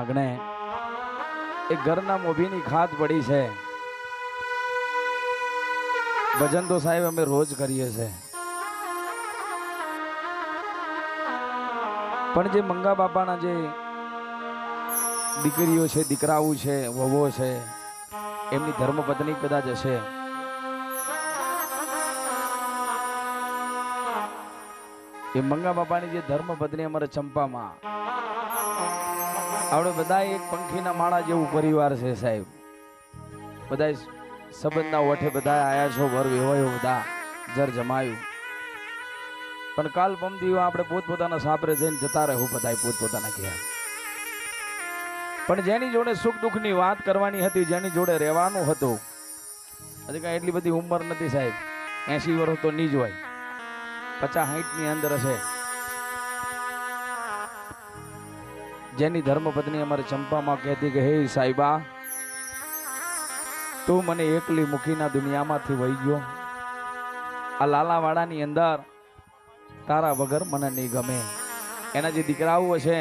આંગણે એક ઘરના મોભીની ખાત પડી છે. ભજન તો સાહેબ અમે રોજ કરીએ છીએ, પણ જે મંગા બાપાના જે દીકરીઓ છે, દીકરાઓ છે, વહુઓ છે, એમની ધર્મપત્ની કદાચ હશે. એ મંગા બાપાની જે ધર્મપત્ની અમારે ચંપામાં, આપણે બધા એક પંખીના માળા જેવું પરિવાર છે સાહેબ. બધા સંબંધના ઓઠે બધા આયા છો, વર વેવાયો બધા જર જમાયું. પણ કાલ પમદીઓ આપણે પોતપોતાના સાપરે જઈને જતા રહેવું બધા પોતપોતાના ઘેર. પણ જેની જોડે સુખ દુઃખની વાત કરવાની હતી, જેની જોડે રહેવાનું હતું, હજી કાંઈ એટલી બધી ઉંમર નથી સાહેબ. 80 વર્ષ તો નહીં જ હોય, 50-60 ની અંદર હશે. જેની ધર્મપત્ની અમારે ચંપામાં કહેતી કે હે સાહેબા, તું મને એકલી મૂકીના દુનિયામાંથી વહી ગયો. આ લાલાવાડાની અંદર તારા વગર મને નહીં ગમે. એના જે દીકરાઓ છે,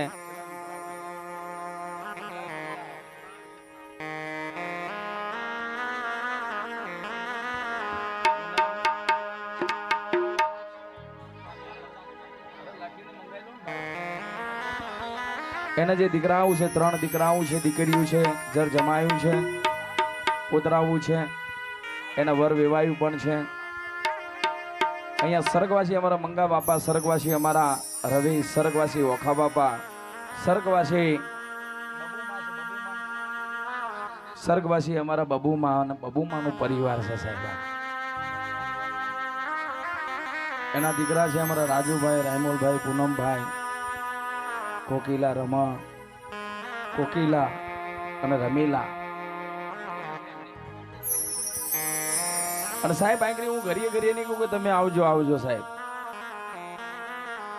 એના જે દીકરાઓ છે, 3 દીકરાઓ છે, દીકરીઓ છે, જર જમાયું છે, પોતરાવું છે, એના વર વેવાયું પણ છે. અહીંયા સ્વર્ગવાસી અમારા મંગા બાપા, સ્વર્ગવાસી અમારા રવિ, સ્વર્ગવાસી ઓખા બાપા, સ્વર્ગવાસી અમારા બબુમા અને બબુમાનો પરિવાર છે સાહેબ. એના દીકરા છે અમારા રાજુભાઈ, રાયમોલભાઈ, પૂનમભાઈ, કોકિલા, રમા, કોકિલા અને રમીલા. અને સાહેબ આંકડી હું ઘડીએ નહીં કહું કે તમે આવજો આવજો સાહેબ.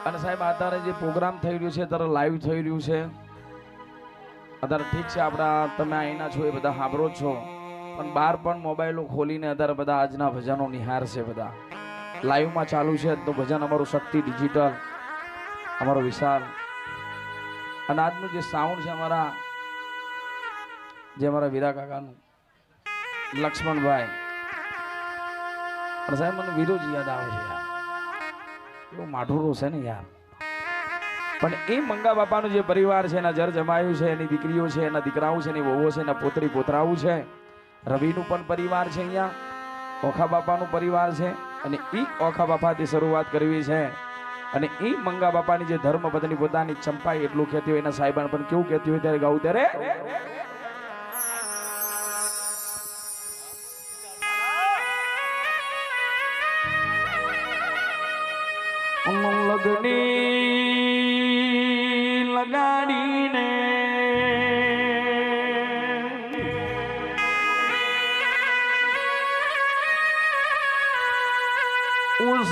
અને સાહેબ અત્યારે જે પ્રોગ્રામ થઈ રહ્યું છે, અત્યારે લાઈવ થઈ રહ્યું છે, અત્યારે ઠીક છે આપણા તમે અહીંના છો એ બધા સાંભળો છો, પણ બહાર પણ મોબાઈલો ખોલીને અત્યારે બધા આજના ભજનો નિહાર છે. બધા લાઈવમાં ચાલુ છે તો ભજન અમારું શક્તિ ડિજિટલ, અમારો વિશાલ. અને આજનું જે સાઉન્ડ છે અમારા વીરા કાકાનું, લક્ષ્મણભાઈ. પણ સાહેબ મને વિરોજી યાદ આવે છે યાર, એવું માઠું છે ને યાર. પણ એ મંગા બાપાનું જે પરિવાર છે, એના જર જમાયું છે, એની દીકરીઓ છે, એના દીકરાઓ છે, એની વહુઓ છે, એના પોતરી પોતરાઓ છે, રવિનું પણ પરિવાર છે, અહીંયા ઓખા બાપાનું પરિવાર છે. અને એ ઓખા બાપાથી શરૂઆત કરવી છે. અને એ મંગા બાપાની જે ધર્મપત્ની પોતાની ચંપાઈ એટલું કહેતી હોય, એના સાહેબાન પણ કેવું કહેતી હોય ત્યારે ગાવું ત્યારે લગની લગાડીને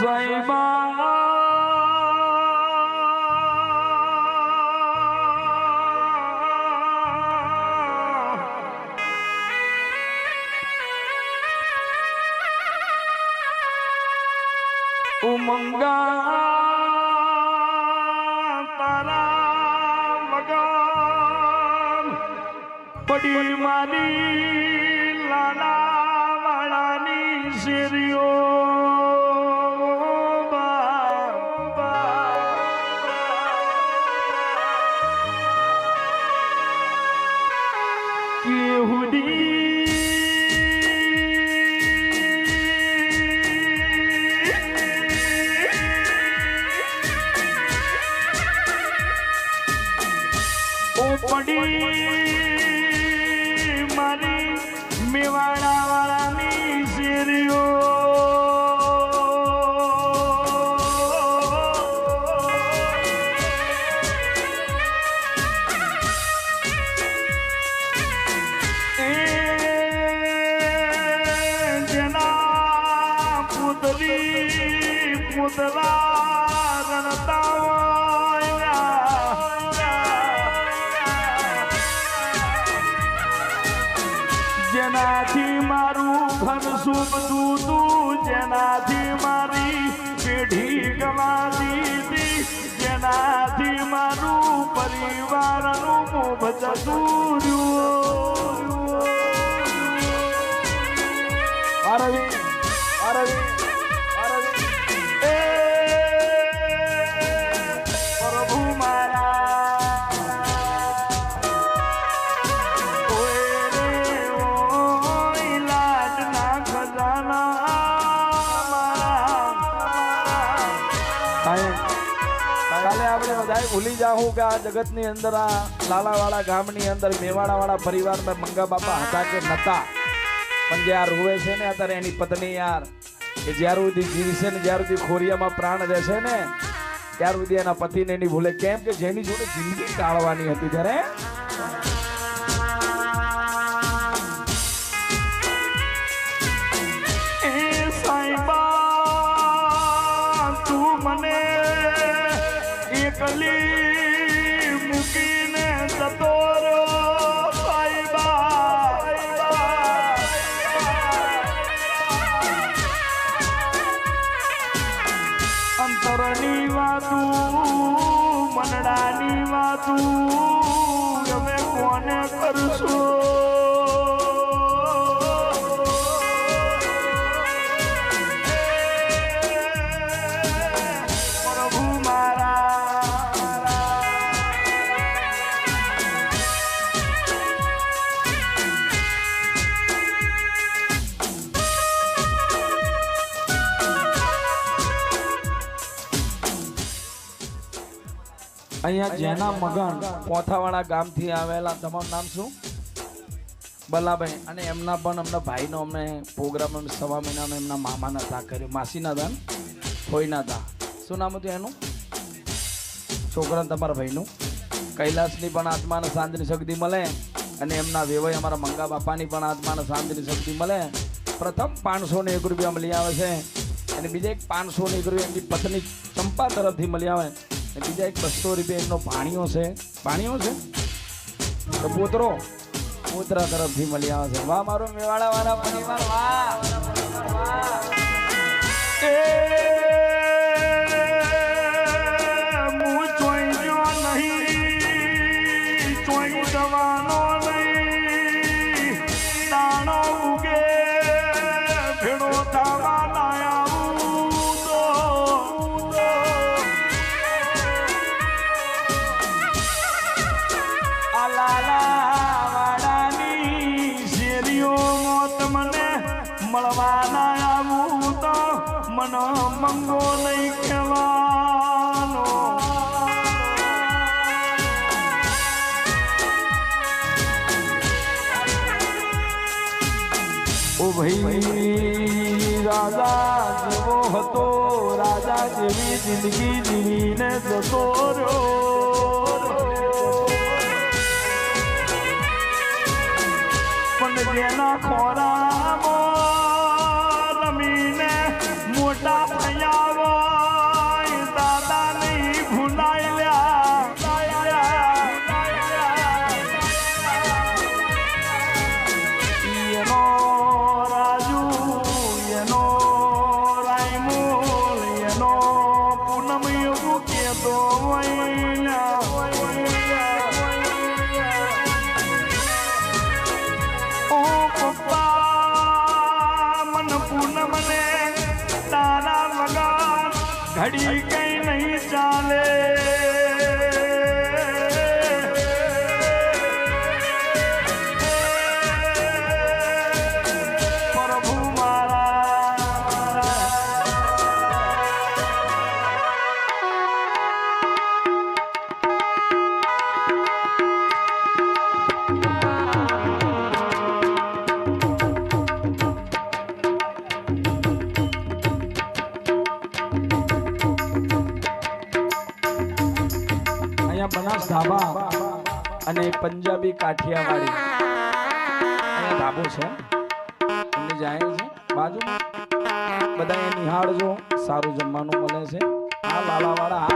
સાહેબા મંગા તારા વગર પડી મારી લાલા વાળાની શેરીઓ. પડી મારી મેવાડા વાળાની શેરીઓ. જેના પુતરી પુતલા રણતા જેનાથી મારું ઘર શુભ તું, જેનાથી મારી પેઢી ગવાતી જેનાથી મારું પરિવારનું મોભ જતું અરવિંદ અરવિંદ પ્રભુ મારા લાડના ખજાના કાલે આપણે બધાએ ભૂલી જાઉં કે આ જગતની અંદર આ લાલાવાળા ગામની અંદર મેવાડાવાળા પરિવારમાં મંગા બાપા હતા કે નતા, પણ જે આ રોવે છે ને અત્યારે એની પત્ની યાર એ જ્યાર સુધી જીવશે ને જ્યાર સુધી ખોરિયામાં પ્રાણ રહેશે ને ત્યાર સુધી એના પતિને એની ભૂલે. કેમ કે જેની જોડે જિંદગી ટાળવાની હતી ત્યારે એકલી મૂકીને જતો રહ્યો સાઈબા. અંતરની વાતું મનડાની વાતું અમે કોને કરશું? અહીંયા જેના મગન પોથાવાળા ગામથી આવેલા, તમારું નામ શું? બલાભાઈ. અને એમના પણ અમના ભાઈનો અમે પ્રોગ્રામ સવા મહિનાનો એમના મામાના તા કર્યો, માસીના હતા ફોઈના હતા. શું નામ હતું એનું? છોકરા તમારા ભાઈનું. કૈલાસની પણ આત્માને શાંતિની શક્તિ મળે અને એમના વેવાઈ અમારા મંગા બાપાની પણ આત્માને શાંતિની શક્તિ મળે. પ્રથમ 501 રૂપિયા મળી આવે છે અને બીજા એક 501 રૂપિયા એમની પત્ની ચંપા તરફથી મળી આવે. બીજા એક 200 રૂપિયા એમનો ભાણિયો છે, ભાણિયો છે તો પોતરા તરફથી મળી આવે છે. વાહ મારો મેવાડા વાળા પરિવાર, વાહ. હું ચોઈ ગયો નહીં, ચોઈ જવાનો નહીં, દાણો ઉગે ભેડો થવા લાયા તો આ લાલાવાડાની શેરીઓમાં તમને મળવાના આવું તો મન મંગો નહીં કહેવાનો. ઓ ભાઈ રાજા જેવો હતો, રાજા જેવી જિંદગી જીવીને જતો રહ્યો, પણ જેના ખોરામાં રમીને મોટા થયા હોય દાદા નહીં ભૂલાયેલા. એનો રાજુ, એનો રાયમોલ, એનો પૂનમ એવું કેતો પૂનમને તારા વગર ઘડી કઈ નહીં ચાલે. પ્રભુ મારા બનાસ ધાબા અને પંજાબી કાઠિયાવાડી અહીંયા ધાબો છે, એમની જાય છે બાજુમાં. બધા એ નિહાળજો, સારું જમવાનું મળે છે. આ લાલાવાળા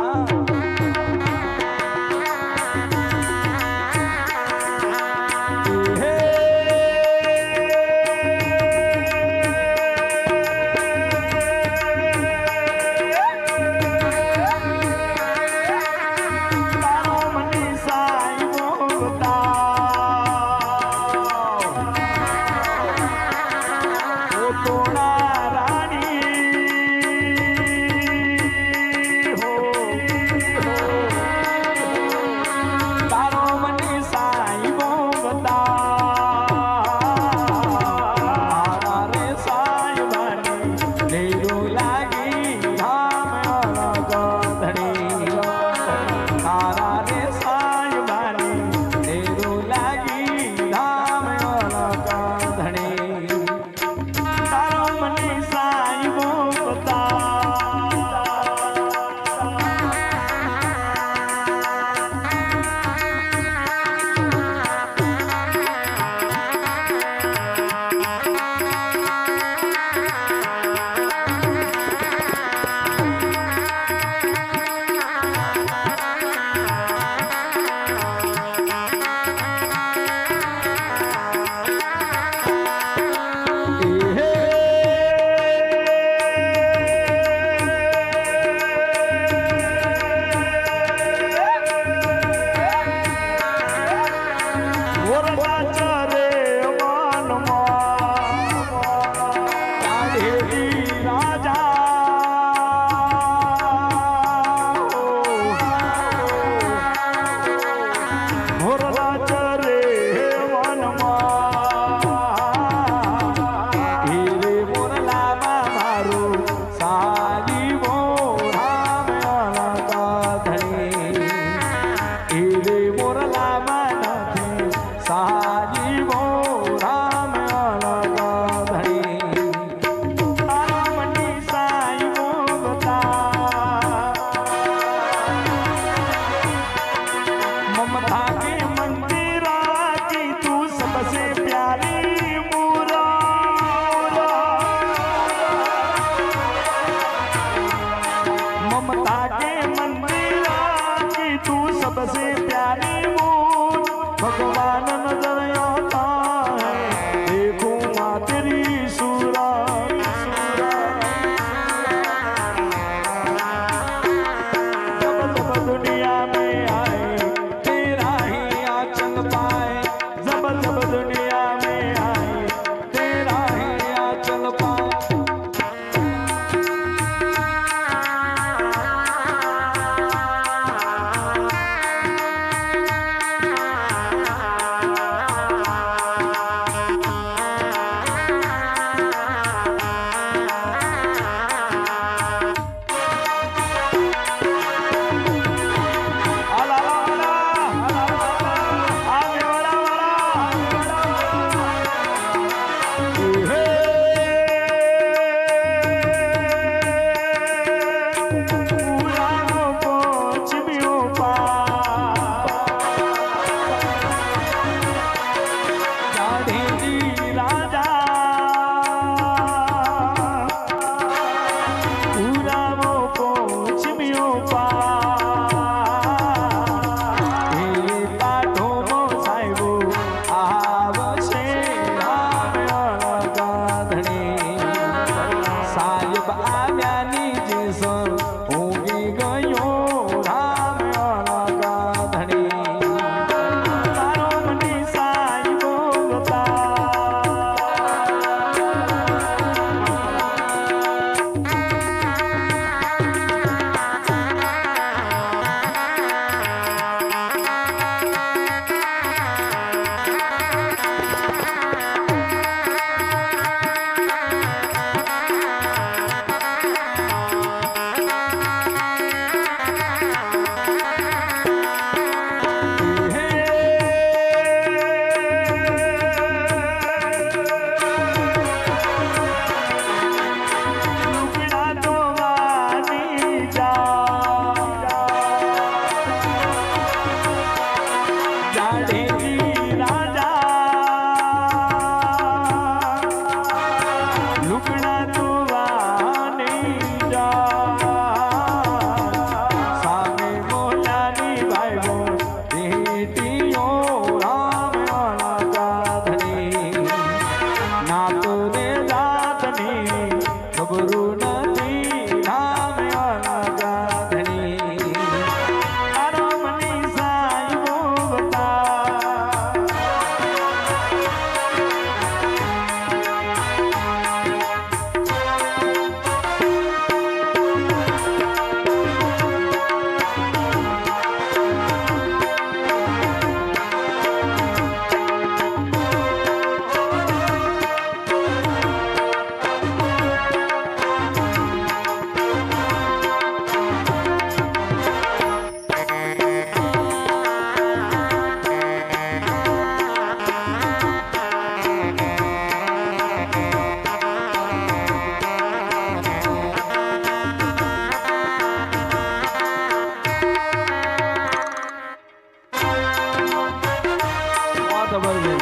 ખબર છે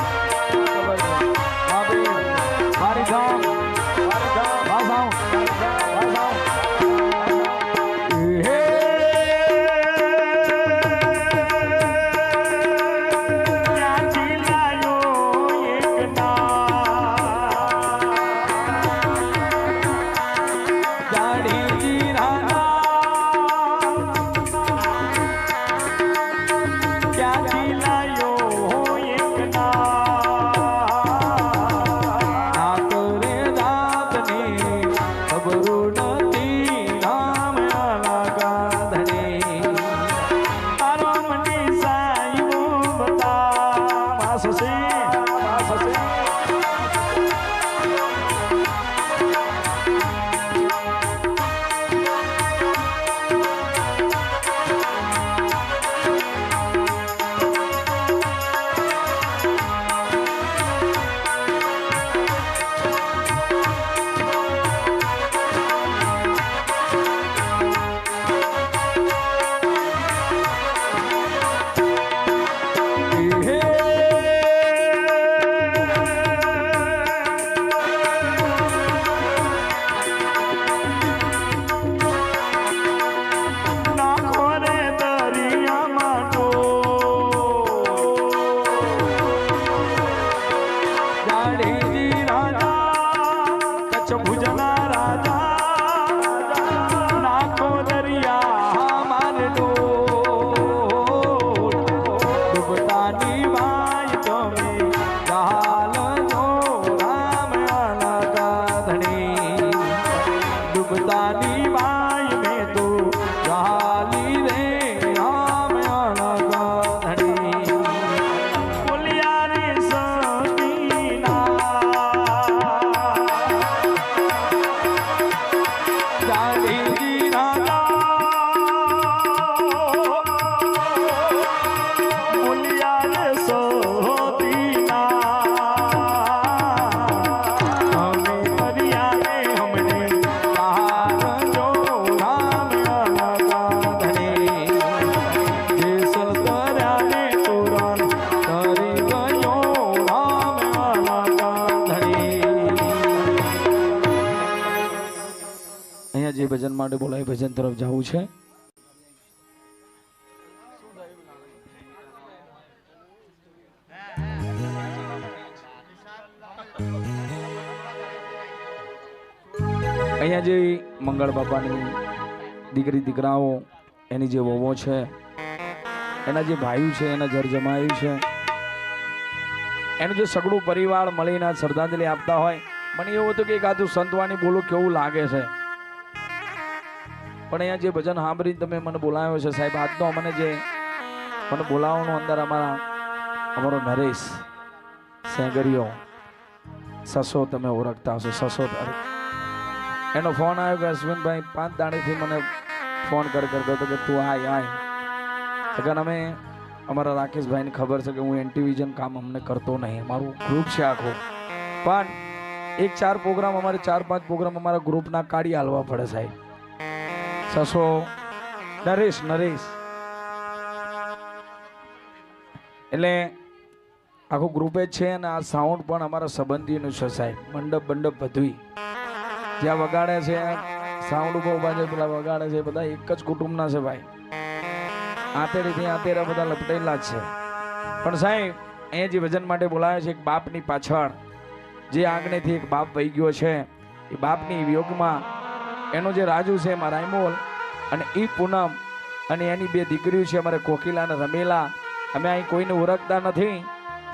ખબર છે બાપી મારી જાન બસ આવ હે ક્યાંથી લાયો એક જાડીજી રાણા ક્યાંથી લાયો એક ના કરે જાતની ખબરું નથી નામ આલા ગાંધણી તારો મને સાયું બતા માસસે નાખો રે દરિયામાં તો જાડીજી રાણા કચ્છ ભુજના રાજા નાખો દરિયા મારે ડૂબતાની વાય તમે ચાલજો રામ આલા ગાંધણી ડૂબતાની વાય મેં તો ચાલી રે રામ આલા ગાંધણી બોલ્યા રે સતીના જાડીજી બોલ્યા રે સતીના અમે દરિયા રે અમને તારજો રામ આલા ગાંધણી જે સતરાને તોરણ કરી ગયો રામ આલા ગાંધણી અહીંયા જે ભજન માટે બોલાય ભજન તરફ જવું છે અહીંયા જે મંગળ બાપાની દીકરી દીકરાઓ એની જે વહુઓ છે એના જે ભાઈઓ છે એના જર જમાયું છે એનું જે સગળું પરિવાર મળીને શ્રદ્ધાંજલિ આપતા હોય મને એવું હતું કે એકાદું સંતવાણી બોલું કેવું લાગે છે પણ અહીંયા જે ભજન સાંભળીને તમે મને બોલાવ્યો છે સાહેબ આજનો મને જે મને બોલાવવાનો અંદર અમારો નરેશ સેંગરિયો સસો તમે ઓળખતા હશો સસો એનો ફોન આવ્યો કે અશ્વિનભાઈ 5 દાડેથી મને ફોન કરતો કે તું આય અગર અમે અમારા રાકેશભાઈને ખબર છે કે હું એન્ટીવિઝન કામ અમને કરતો નહીં મારું ગ્રુપ છે આખું પણ 1-4 પ્રોગ્રામ અમારે 4-5 પ્રોગ્રામ અમારા ગ્રુપના કાઢી હાલવા પડે સાહેબ સસો નરેશ એટલે આખું ગ્રુપે જ છે અને આ સાઉન્ડ પણ અમારા સંબંધીનું છે સાહેબ મંડપ બધું જ્યાં વગાડે છે સાઉન્ડ ઉપર ઉભા છે પેલા વગાડે છે બધા એક જ કુટુંબના છે ભાઈ આતેડીથી આતેરા બધા લપટેલા જ છે પણ સાહેબ અહીંયા જે ભજન માટે બોલાવે છે એક બાપની પાછળ જે આંગણેથી એક બાપ વહી ગયો છે એ બાપની વિયોગમાં એનો જે રાજુ છે એમાં રાયમોલ અને એ પૂનમ અને એની 2 દીકરીઓ છે અમારે કોકિલા અને રમેલા અમે અહીં કોઈને ઓળખતા નથી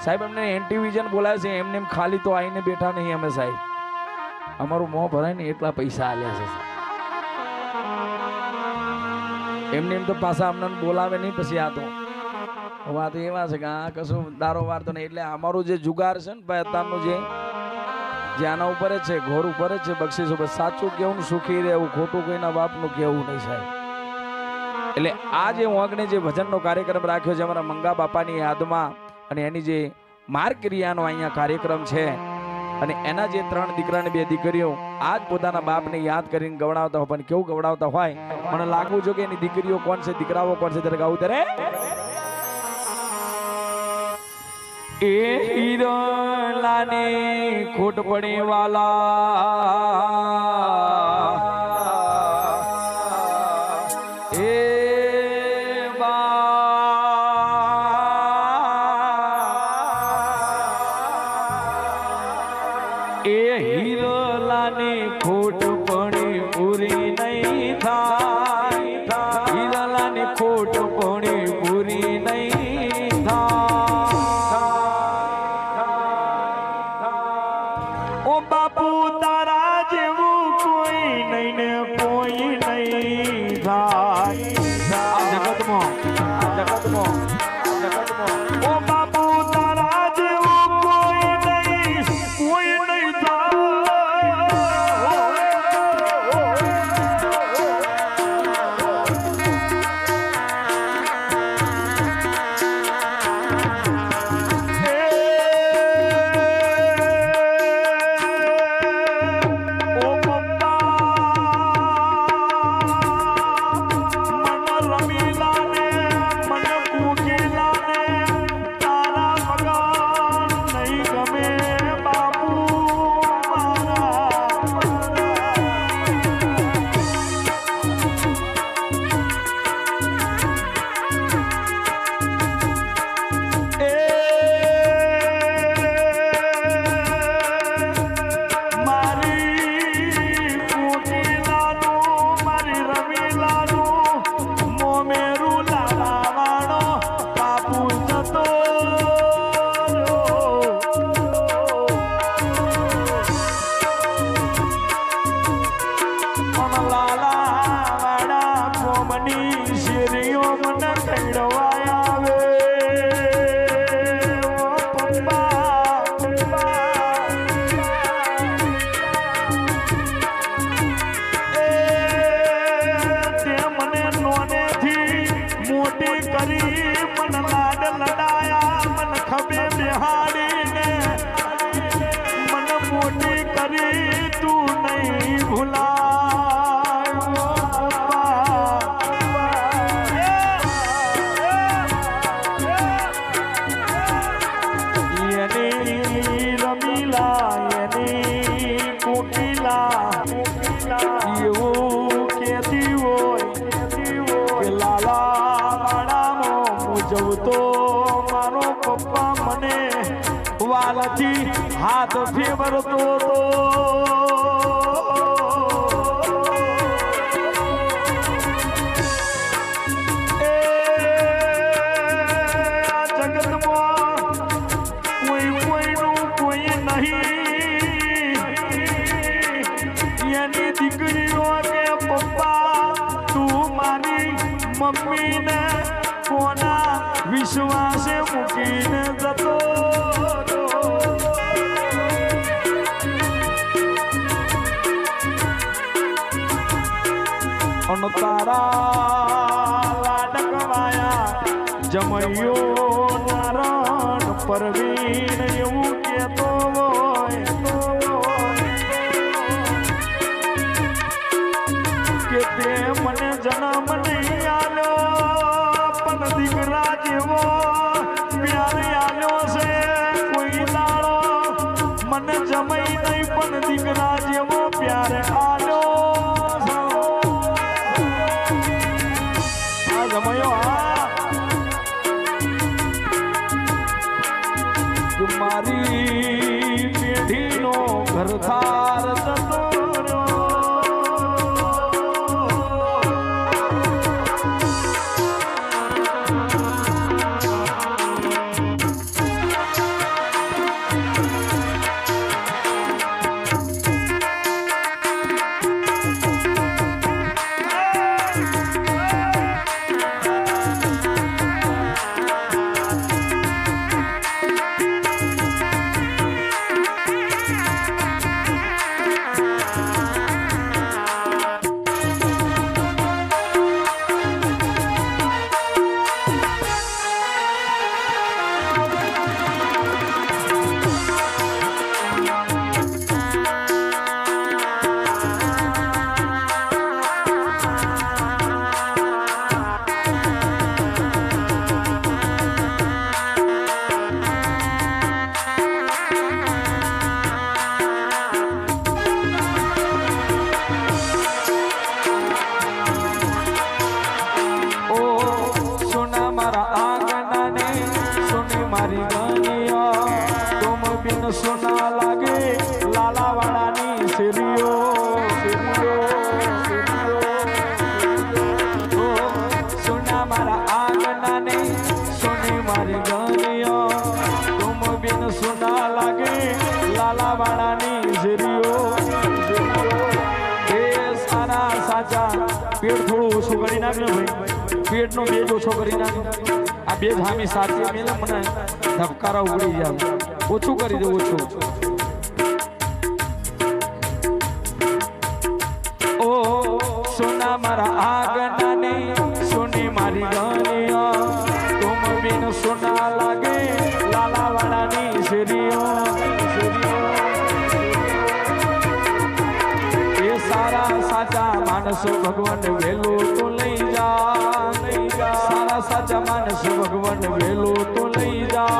સાહેબ અમને એન્ટીવિઝન બોલાવે છે એમને એમ ખાલી તો આવીને બેઠા નહીં અમે સાહેબ અમારું મોં ભરાય ને એટલા પૈસા આલ્યા છે એમને એમ તો પાછા અમને બોલાવે નહીં પછી આ તો વાત એવા છે કે આ કશું દારો વારતો નહીં એટલે અમારું જે જુગાર છે ને ભાઈ અત્યારનું જે આના ઉપર જ છે ઘોર ઉપર જ છે બક્ષીસ ઉપર સાચું કેવું સુખી રહેવું ખોટું કોઈના બાપનું કેવું નહીં સાહેબ એટલે આ જે ઓગણે જે ભજનનો કાર્યક્રમ રાખ્યો છે અમારા મંગા બાપાની યાદમાં અને એની જે માર્ગક્રિયાનો અહીંયા કાર્યક્રમ છે અને એના જે 3 દીકરા ને 2 દીકરીઓ આજ પોતાના બાપને યાદ કરીને ગવડાવતા હોય પણ કેવું ગવડાવતા હોય મને લાગવું છે કે એની દીકરીઓ કોણ છે દીકરાઓ કોણ છે ત્યારે ગાવું ત્યારે એ હીરાલાની ખોટ પડે વાલા એ એ હીરાલાની ખોટ પડે પૂરી નહીં થાય હીરાલાની ખોટ પડે પૂરી નહીં થાય ઓ બાપુ તારા જેવું કોઈ નહીં ને કોઈ નહીં થાય આ જગતમાં ઓ બાપુ તારા જેવું કોઈ નહીં વાલથી હાથ ફેરવતો તો આ જગતમાં કોઈ કોઈનું કોઈ નહીં એની દીકરીઓ કે પપ્પા તું મારી મમ્મીને કોના વિશ્વાસે મૂકીને જતો તારા લાડકવાયા જમૈયો નારણ પરવીન એવું કેતો કે તે મને જન્મ નહીં આલ્યો પણ દીકરા જેવો પ્યાર આલ્યો છે કોઈ દાડો મને જમાઈ નહીં પણ દીકરા જેવો પ્યાર આલ્યો મારી પેઢીનો ઘરધાર જતો સોના લાગે લાલાવાડાની શેરીઓ સોના મારા આંગણા ને સોની મારી ગણીઓ તુમ બિન સોના લાગે લાલાવાડાની શેરીઓ એ સારા સાચા પેટ થોડું ઓછું કરી નાખ્યું ભાઈ પેટનો બેજ ઓછો કરી નાખ્યો આ બે ધામી સાચી મેલે મને ધબકારા ઉડી જાય ઓછું કરી દે ઓછું ઓ સોના મારા આંગણા ને સોની મારી ગણીઓ તુમ બિન સોના લાગે લાલાવાડાની શેરીઓ એ સારા સાચા માણસો ભગવાન વેલો તો લઈ જા સારા સાચા માણસો ભગવાન વેલો તો લઈ જા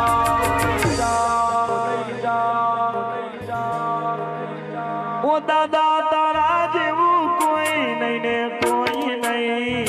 ઓ દાદા તારા જેવું કોઈ નહીં ને કોઈ નહીં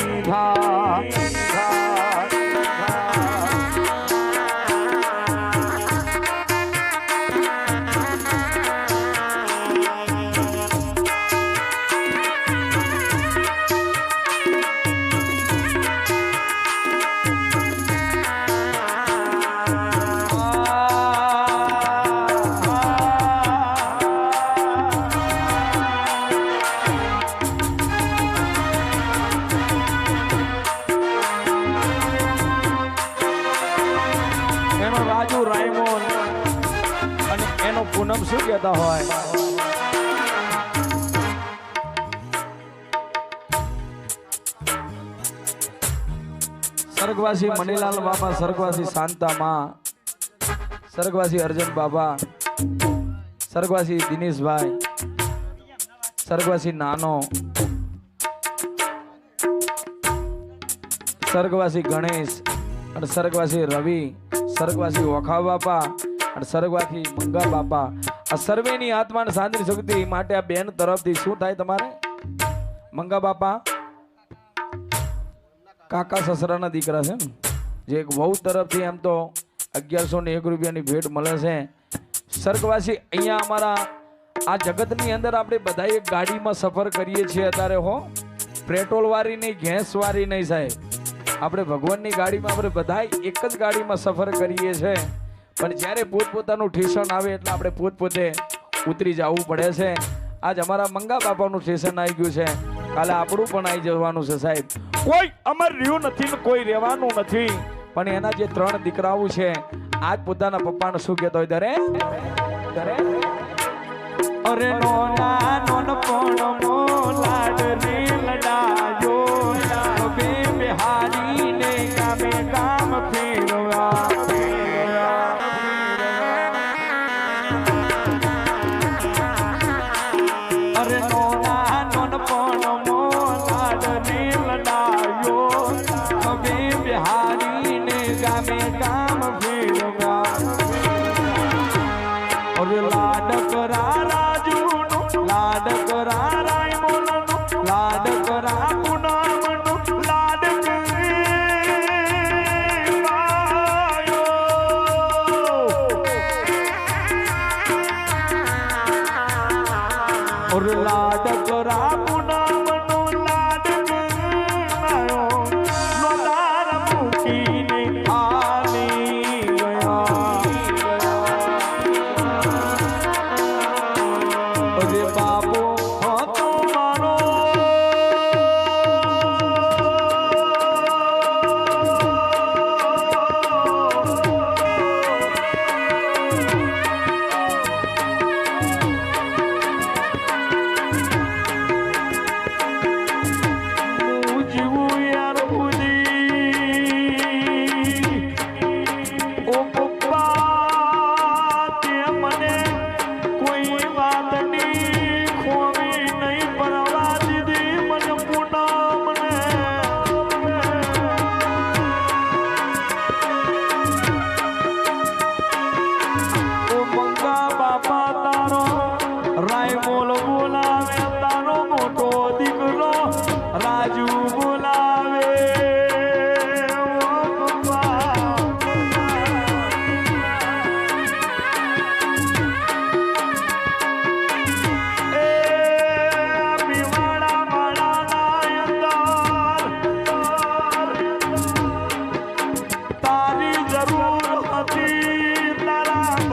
એનો રાજુ રાયમોન અને એનો પૂનમ શું કહેતા હોય સ્વર્ગવાસી મનીલાલ બાપા સ્વર્ગવાસી શાંતામાં સ્વર્ગવાસી અર્જુન બાબા સ્વર્ગવાસી દિનેશભાઈ સ્વર્ગવાસી નાનો સ્વર્ગવાસી ગણેશ અને સ્વર્ગવાસી રવિ સ્વર્ગવાસી ઓખા બાપા અને સ્વર્ગવાસી મંગા બાપા આ સર્વેની આત્માને શાંતિ શક્તિ માટે આ બેન તરફથી શું થાય તમારે મંગા બાપા કાકા સસરાના દીકરા છે ને જે એક વહુ તરફથી એમ તો 1101 રૂપિયાની ભેટ મળે છે સ્વર્ગવાસી અહીંયા અમારા આ જગતની અંદર આપણે બધા એક ગાડીમાં સફર કરીએ છીએ અત્યારે હો પેટ્રોલ વાળી નહીં ગેસ વાળી નહીં સાહેબ આપણે ભગવાનની ગાડીમાં આપણે બધા એક જ ગાડીમાં સફર કરીએ છીએ પણ જ્યારે પોતપોતાનું સ્ટેશન આવે એટલે આપણે પોતપોતે ઉતરી જવું પડે છે આજ અમારા મંગા બાપાનું સ્ટેશન આવી ગયું છે કાલે આપણું પણ આવી જવાનું છે સાહેબ કોઈ અમર રહ્યું નથી ને કોઈ રહેવાનું નથી પણ એના જે 3 દીકરાઓ છે આજ પોતાના પપ્પાને શું કહેતો હોય ત્યારે અરે નોના નોન પોણમો લાડ રે લડાયો બે બિહારી ને ગામે ગામ ફેરવા અરે નોના નોન પોણમો લાડ રે લડાયો બે બિહારી ને ગામે ગામ ફેરવા અરે લાડ કરા લાડ કરા રાયમોનનું લાડ કરા પૂનમનું લાડ કરાયો ઓર લાડ કરા પૂનમનું લાડ કરાયો લોલાર મૂકીને આલી ગયા અરે બાપો હતો મારો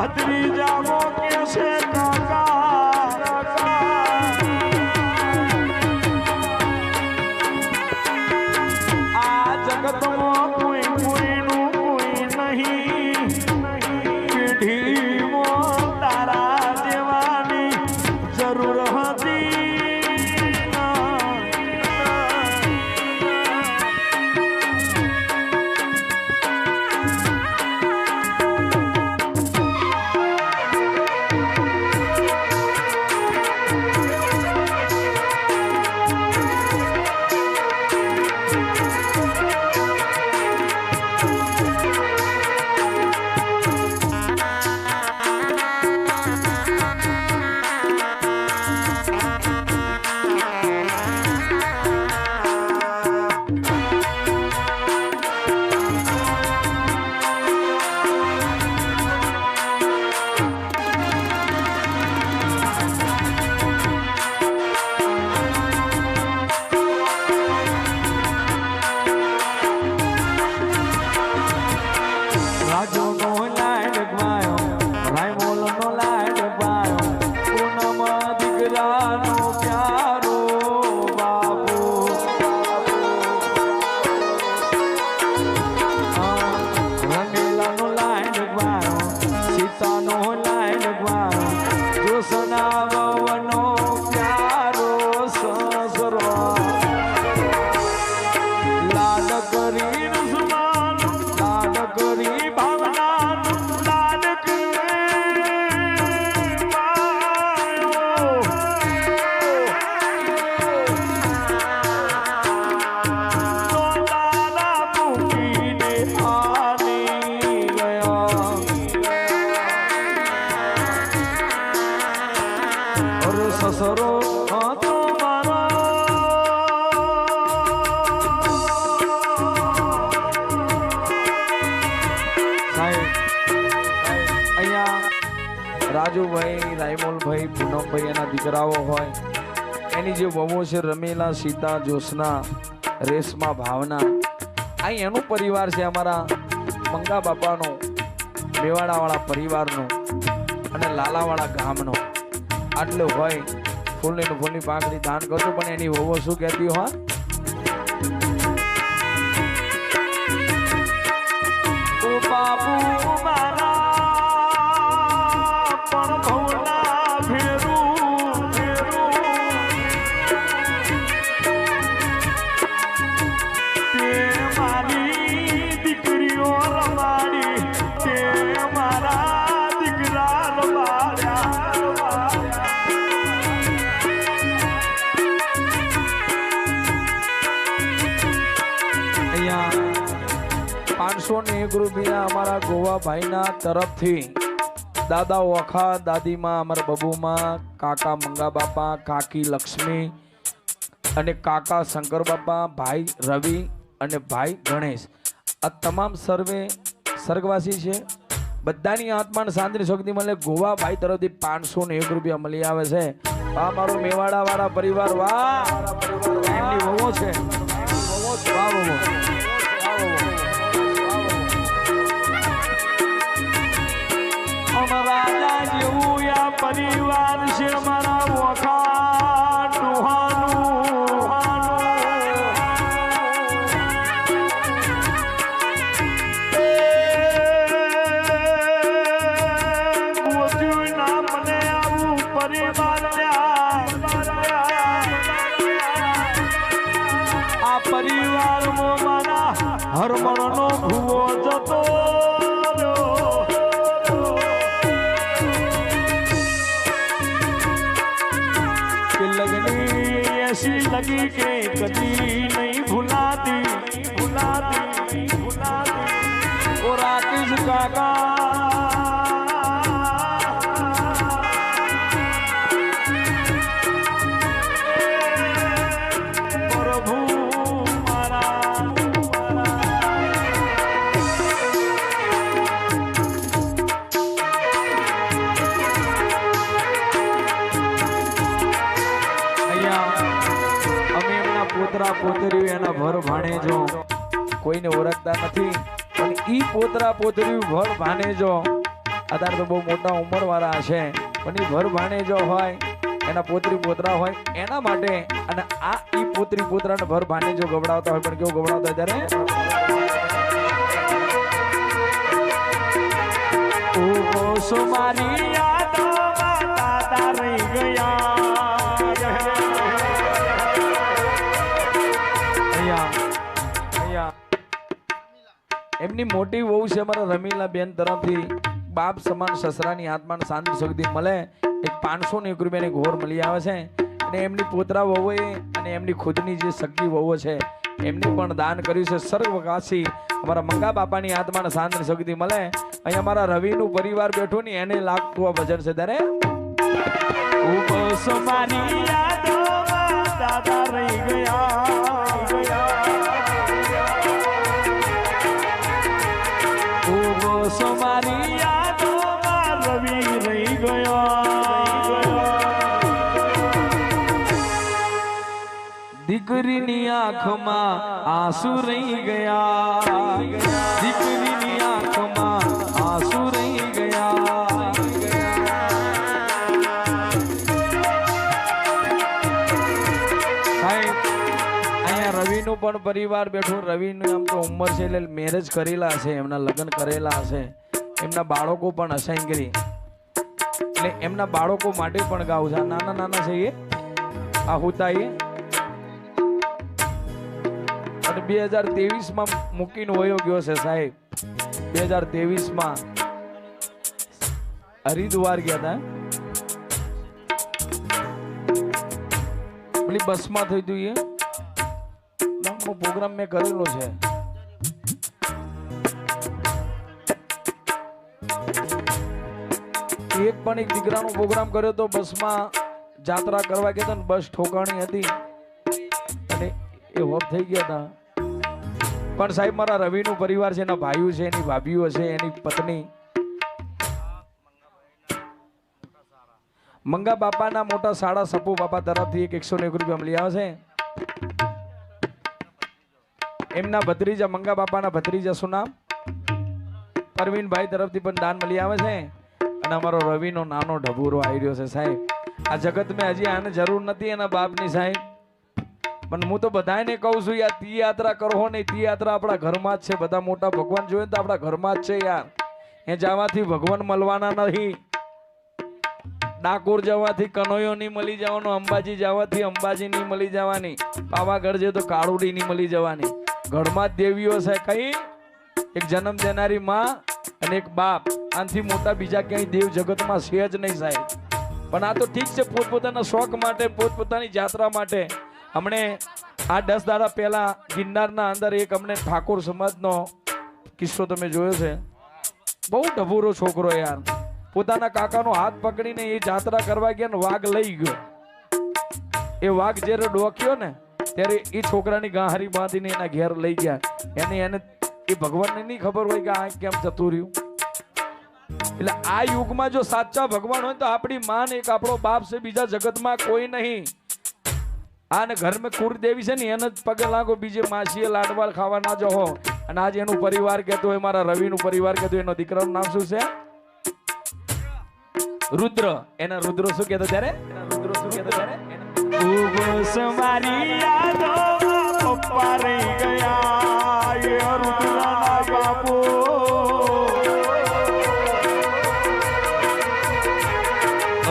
ભત્રીજાઓ કે છે કાકા આ જગતમાં કોઈ કોઈનું કોઈ નહીં પેઢીમાં તારા જેવાની જરૂર હતી સસરો હતો મારો અહીંયા રાજુભાઈ રાયમોલભાઈ પૂનમભાઈ એના દીકરાઓ હોય એની જે વહુઓ છે રમીલા સીતા જ્યોત્સના રેશમા ભાવના અહીં એનું પરિવાર છે અમારા મંગા બાપાનો મેવાડાવાળા પરિવારનો અને લાલાવાળા ગામનો આટલો હોય ફૂલની પાંખડી દાન કરજો પણ એની વહુઓ શું કહેતી હોય ઓ બાપુ મારા પણ ભવના ફેરું તે મારી દીકરીઓ રમાડી તે મારા દીકરા રમાડ્યા અહીંયા 501 રૂપિયા અમારા ગોવાભાઈના તરફથી દાદા ઓખા દાદીમાં અમારા બબુમાં કાકા મંગા બાપા કાકી લક્ષ્મી અને કાકા શંકર બાપા ભાઈ રવિ અને ભાઈ ગણેશ આ તમામ સર્વે સ્વર્ગવાસી છે બધાની આત્માને શાંતિની શક્તિ મળે ગોવાભાઈ તરફથી 501 રૂપિયા મળી આવે છે આ મારો મેવાડા વાળા પરિવાર વાહ એમની વહુઓ છે વાહ વહુઓ રાજા જેવું આ પરિવાર છે મારા વખા ડુહાનું ના મને આવું પરિવાર આ પરિવારમાં મારા હરમણનો ભૂવો જતો ऐसी लगी के कभी नहीं भुलाती और आतिश काका प्रभु પોતરા પોતરીઓ એના ભર ભાણેજો કોઈને ઓળખતા નથી પણ ઈ પોતરા પોતરીઓ ભર ભાણેજો અત્યારે તો બહુ મોટા ઉંમરવાળા હશે પણ એ ભર ભાણેજો હોય એના પોતરી પોતરા હોય એના માટે અને આ ઈ પોતરી પોતરાને ભર ભાણેજો ગવડાવતા હોય પણ કેવું ગવડાવતા હોય ત્યારે ઓ સુમારી યાદોમાં દાદા રહી ગયા એમની મોટી વહુ છે અમારા રમીલા બેન તરફથી બાપ સમાન સસરાની આત્માને શાંતિ શક્તિ મળે એક 501 રૂપિયાની ઘોર મળી આવે છે અને એમની પોતરા વહુએ અને એમની ખુદની જે સગી વહુઓ છે એમને પણ દાન કર્યું છે સર્વકાશી અમારા મંગા બાપાની આત્માને શાંતિ શક્તિ મળે અહીં અમારા રવિનું પરિવાર બેઠું ને એને લાગતું આ ભજન છે ત્યારે સુમારી યાદોમાં દાદા રહી ગયા સુમારી યાદોમાં રવિ રહી ગયો દીકરીની આંખમાં આંસુ રહી ગયા દીકરીની આંખમાં આંસુ રહી ગયા સાહેબ અહીંયા રવિનું પણ પરિવાર બેઠું રવિનું આમ તો ઉંમર છે એટલે મેરેજ કરેલા હશે એમના લગ્ન કરેલા હશે એમના બાળકો પણ હસાઈ એટલે એમના બાળકો માટે પણ ગાવ છે નાના નાના છે એ આ હોતા એ અને 2023 માં મૂકીને વયો ગયો છે સાહેબ 2023 માં હરિદ્વાર ગયા હતા પેલી બસમાં થઈ હતું એ પ્રોગ્રામ મેં કરેલો છે એક પણ એક દીકરાનો પ્રોગ્રામ કર્યો તો બસમાં જાત્રા કરવા ગયા હતા બસ ઠોકાણી હતી અને એ હોપ થઈ ગયા હતા પણ સાહેબ મારા રવિનું પરિવાર છે એના ભાઈઓ છે એની ભાભીઓ છે એની પત્ની મંગા બાપાના મોટા સાડા સપુ બાપા તરફથી એક 101 રૂપિયા મળી આવે છે એમના ભત્રીજા મંગા બાપાના ભત્રીજા શું નામ પરવીનભાઈ તરફથી પણ દાન મળી આવે છે અને અમારો રવિનો નાનો ઢબુરો આવી રહ્યો છે સાહેબ આ જગત મેં હજી આને જરૂર નથી એના બાપની સાહેબ પણ હું તો બધાને કહું છું યાર તી યાત્રા કરો નહીં તી યાત્રા આપણા ઘરમાં જ છે બધા મોટા ભગવાન જોઈએ તો આપણા ઘરમાં જ છે યાર એ જવાથી ભગવાન મળવાના નથી ડાકોર જવાથી કનોયો નહીં મળી જવાનો અંબાજી જવાથી અંબાજી નહીં મળી જવાની પાવાગઢ જે તો કાળુડી નહીં મળી જવાની ઘરમાં જ દેવીઓ છે કઈ એક જન્મ દેનારી માં અને એક બાપ આનાથી મોટા બીજા ક્યાંય દેવ જગતમાં છે જ નહીં સાહેબ પણ આ તો ઠીક છે પોતપોતાના શોખ માટે પોતપોતાની જાત્રા માટે હમણે આ 10 દાડા પહેલા ગિરનારના અંદર એક અમને ઠાકોર સમાજનો કિસ્સો તમે જોયો છે બહુ ડભુરો છોકરો યાર પોતાના કાકાનો હાથ પકડીને એ જાત્રા કરવા ગયા ને વાઘ લઈ ગયો એ વાઘ જ્યારે ડોક્યો ને ત્યારે એ છોકરાની ગાહરી બાંધીને એના ઘેર લઈ ગયા એને એ ભગવાનને નહીં ખબર હોય કે આ કેમ જતું રહ્યું એટલે આ યુગમાં જો સાચા ભગવાન હોય તો આપણી માં એક આપણો બાપ છે બીજા જગતમાં કોઈ નહીં આને ઘર મેં કુળદેવી છે ને એને જ પગે લાગો બીજે માસીએ લાડવાળ ખાવા ના જહો અને આજે એનું પરિવાર કહેતો હોય મારા રવિનું પરિવાર કહેતો એનો દીકરાનું નામ શું છે રુદ્ર એના રુદ્ર શું કહેતો ત્યારે રુદ્ર શું કહેતો ત્યારે મારી યાદો પપ્પા રહી ગયા એ રુદ્રના બાપુ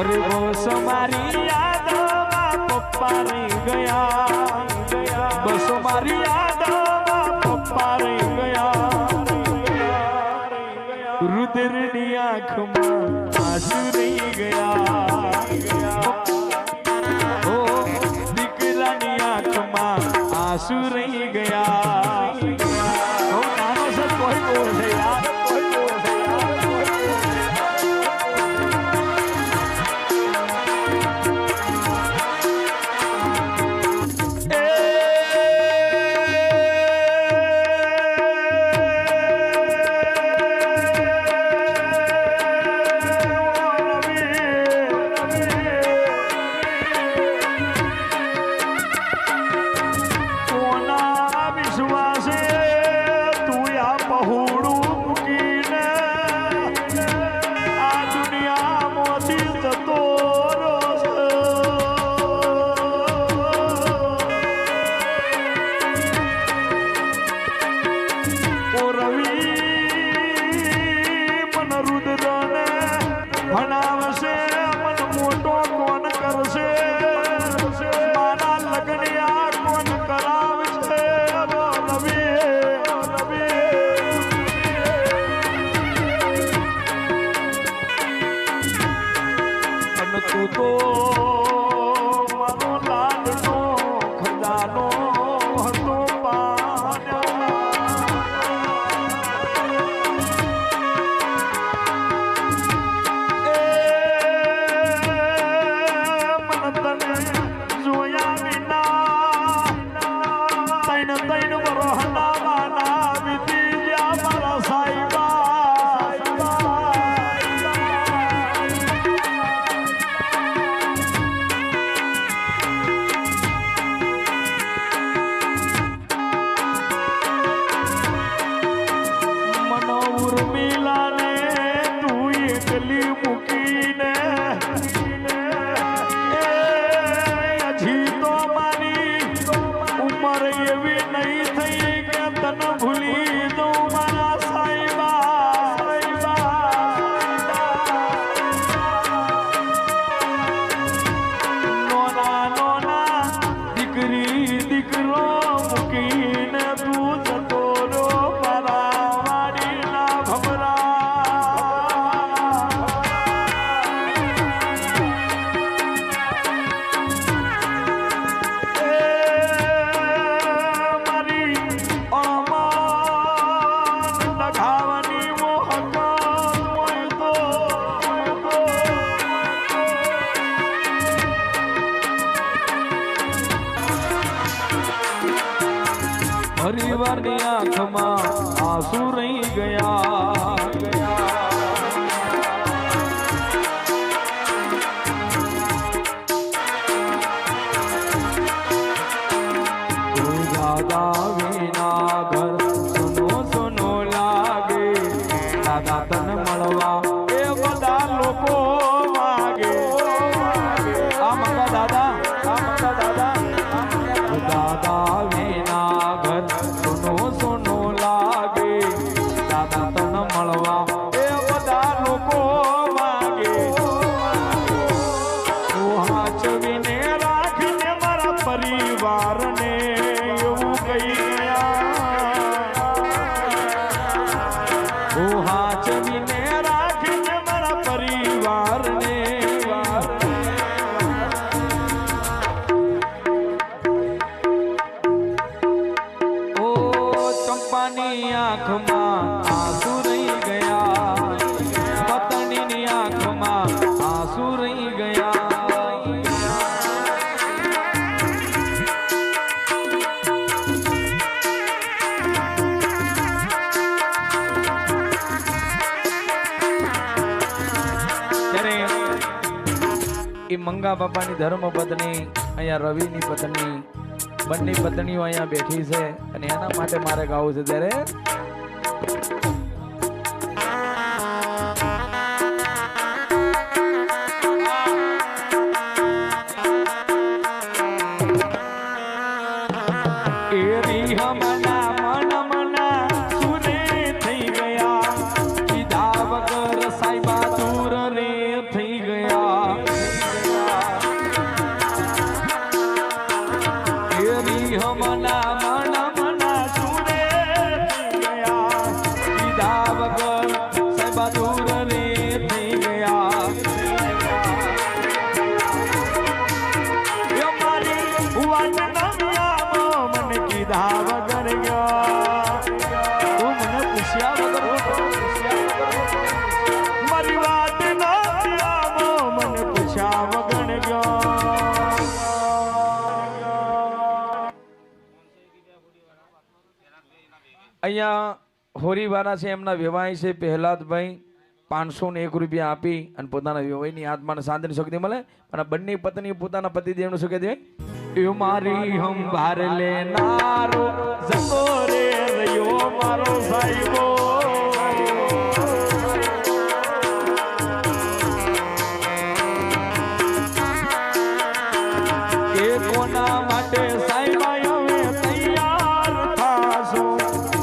અરે બસ મારી યાદો પપ્પા રહી ગયા બસ મારી યાદો પપ્પા રહી ગયા રુદ્રની આંખમાં આંસુ રહી ગયા આંસુ રહી ગયા બહુ નાનો છે કોઈ બોલ છે યાર કોઈ બોલ છે કોના તું તો મારો લાડનો ખજાનો હતો પરિવારની આંખમાં આંસુ રહી ગયા દાદા વિના ઘર સુનો સુનો લાગે દાદા તન મળવા એ બધા લોકો માગે આ મંગા દાદા દાદા વિના ઘર સુનો સુનો લાગે દાદા તન મળવા એ બધા લોકો માગે તું હાચવીને રાખીને મારા પરિવારને એવું કહી ગયા તું હાચવીને રાખીને મારા પરિવારને આંખમાં આંસુ રહી ગયા પત્નીની આંખમાં આંસુ રહી ગયા ત્યારે એ મંગા બાપાની ધર્મ પત્ની અહીંયા રવિની પત્ની બંને પત્નીઓ અહીંયા બેઠી છે અને એના માટે મારે ગાવું છે ત્યારે એરી હમના મન મના સુરે થઈ ગયા કીધા વગર સાઈબા દૂર રે થઈ ગયા હમના મન મના સુરે ગયા કીધા વગર સાઈબા દૂર રે થઈ ગયા મારી વાટ નવ્યા મને કીધા વગર ગયા તું મને પૂછ્યા વગર મારી વાત નવ્યા મને પૂછ્યા વગર ગયા અહીંયા હોરીવાળા છે એમના વેવાય છે પહેલાદભાઈ 501 રૂપિયા આપી અને પોતાના વેવાઈની આત્માને શાંતિની શક્તિ મળે અને બંને પત્ની પોતાના પતિદેવનું શું કહે છે એ મારી હંભાર લેનારો જતો રે રહ્યો મારો સાહેબો એ કોના માટે સાહેબા હવે તૈયાર થાશો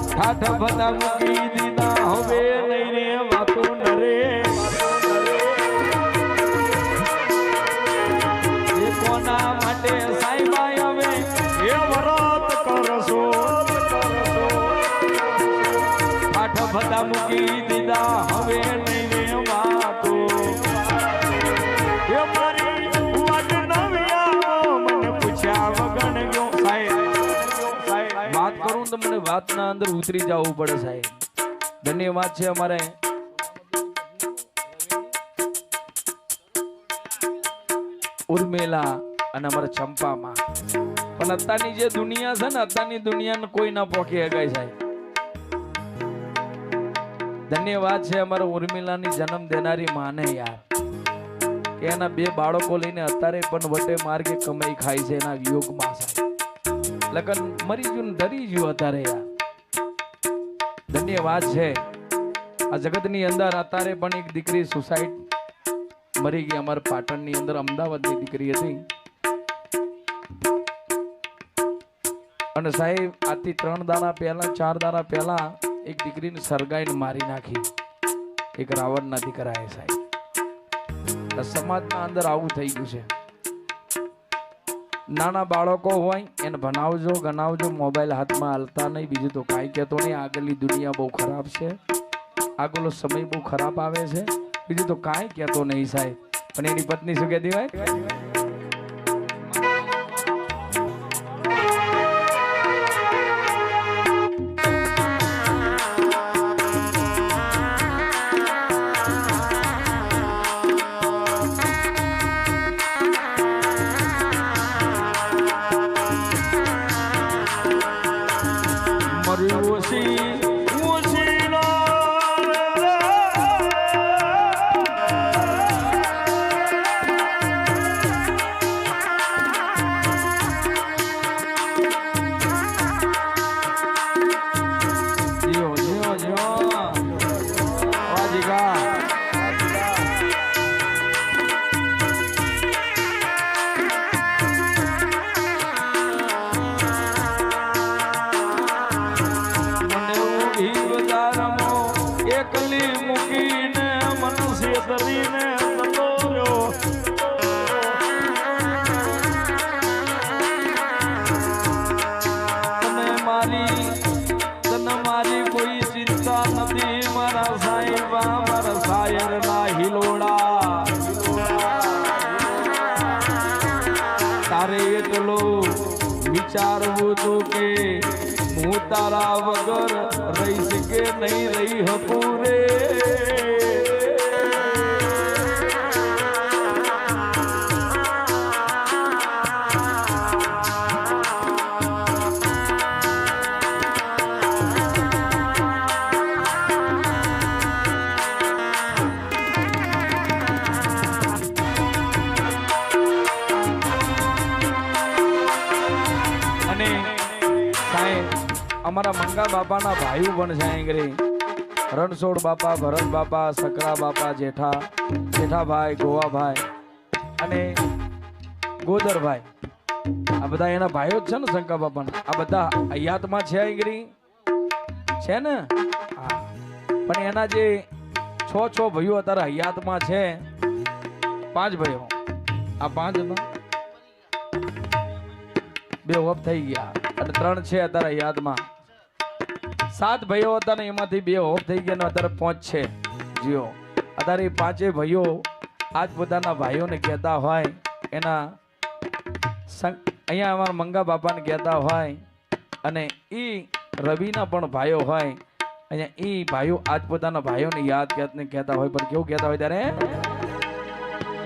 ઠાઠ બધા મૂકી દીધા હવે નહીં રે વાતો નરે એ કોના માટે સાહેબા હવે એ વ્રત કરશો ઠાઠ બધા મૂકી દીધા હવે નહીં રે વાતો એ મારી વાતના અંદર ઉતરી જવું પડે સાહેબ. ધન્યવાદ છે અમારે ઉર્મિલા અને અમારા ચંપામાં. પણ અત્યારની જે દુનિયા છે ને, અત્યારની દુનિયાને કોઈ ના પોકી હગાય સાહેબ. ધન્યવાદ છે અમારા ઉર્મિલાની જન્મ દેનારી માને યાર, કે એના 2 બાળકો લઈને અત્યારે પણ વટે માર્ગે કમાઈ ખાય છે એના યુગમાં સાહેબ. લગન મરી ગયું ડરી ગયું અત્યારે યાર. ધન્યવાદ છે આ જગતની અંદર અત્યારે પણ એક દીકરી સુસાઇડ મરી ગઈ. અમારા પાટણની અંદર અમદાવાદની દીકરી હતી. અને સાહેબ આથી 3 દાડા પહેલા 4 દાડા પહેલા એક દીકરીને સરગાઈને મારી નાખી, એક રાવણના દીકરાએ સાહેબ. સમાજના અંદર આવું થઈ ગયું છે. નાના બાળકો હોય એને ભણાવજો ગણાવજો, મોબાઈલ હાથમાં હાલતા નહીં, બીજું તો કાંઈ કહેતો નહીં. આગળની દુનિયા બહુ ખરાબ છે, આગળનો સમય બહુ ખરાબ આવે છે, બીજું તો કાંઈ કહેતો નહીં સાહેબ. પણ એની પત્ની શું કહેતી હોય? તારે એટલો વિચારવું તો કે હું તારા વગર રહીશ કે નહીં રહી શકું રે. અમારા મંગા બાપાના ભાઈઓ પણ છે અહીં, રણછોડ બાપા, ભરત બાપા, સકરા બાપા, જેઠાભાઈ, ગોવાભાઈ અને ગોદરભાઈ, આ બધા એના ભાઈઓ જ છે ને શંકા બાપાના. આ બધા હયાતમાં છે અહીં છે ને. હા, પણ એના જે 6 ભાઈઓ અત્યારે હયાતમાં છે, 5 ભાઈઓ. આ 5 2 ઓફ થઈ ગયા અને 3 છે અત્યારે હયાતમાં. 7 ભાઈઓ હતા ને એમાંથી 2 ઓફ થઈ ગયા ને અત્યારે 5 છે. જીઓ અત્યારે 5 ભાઈઓ આજ પોતાના ભાઈઓને કહેતા હોય, એના અહીંયા અમારા મંગા બાપાને કહેતા હોય, અને એ રવિના પણ ભાઈઓ હોય અહીંયા, એ ભાઈઓ આજ પોતાના ભાઈઓને યાદ કહેતા હોય. પણ કેવું કહેતા હોય ત્યારે,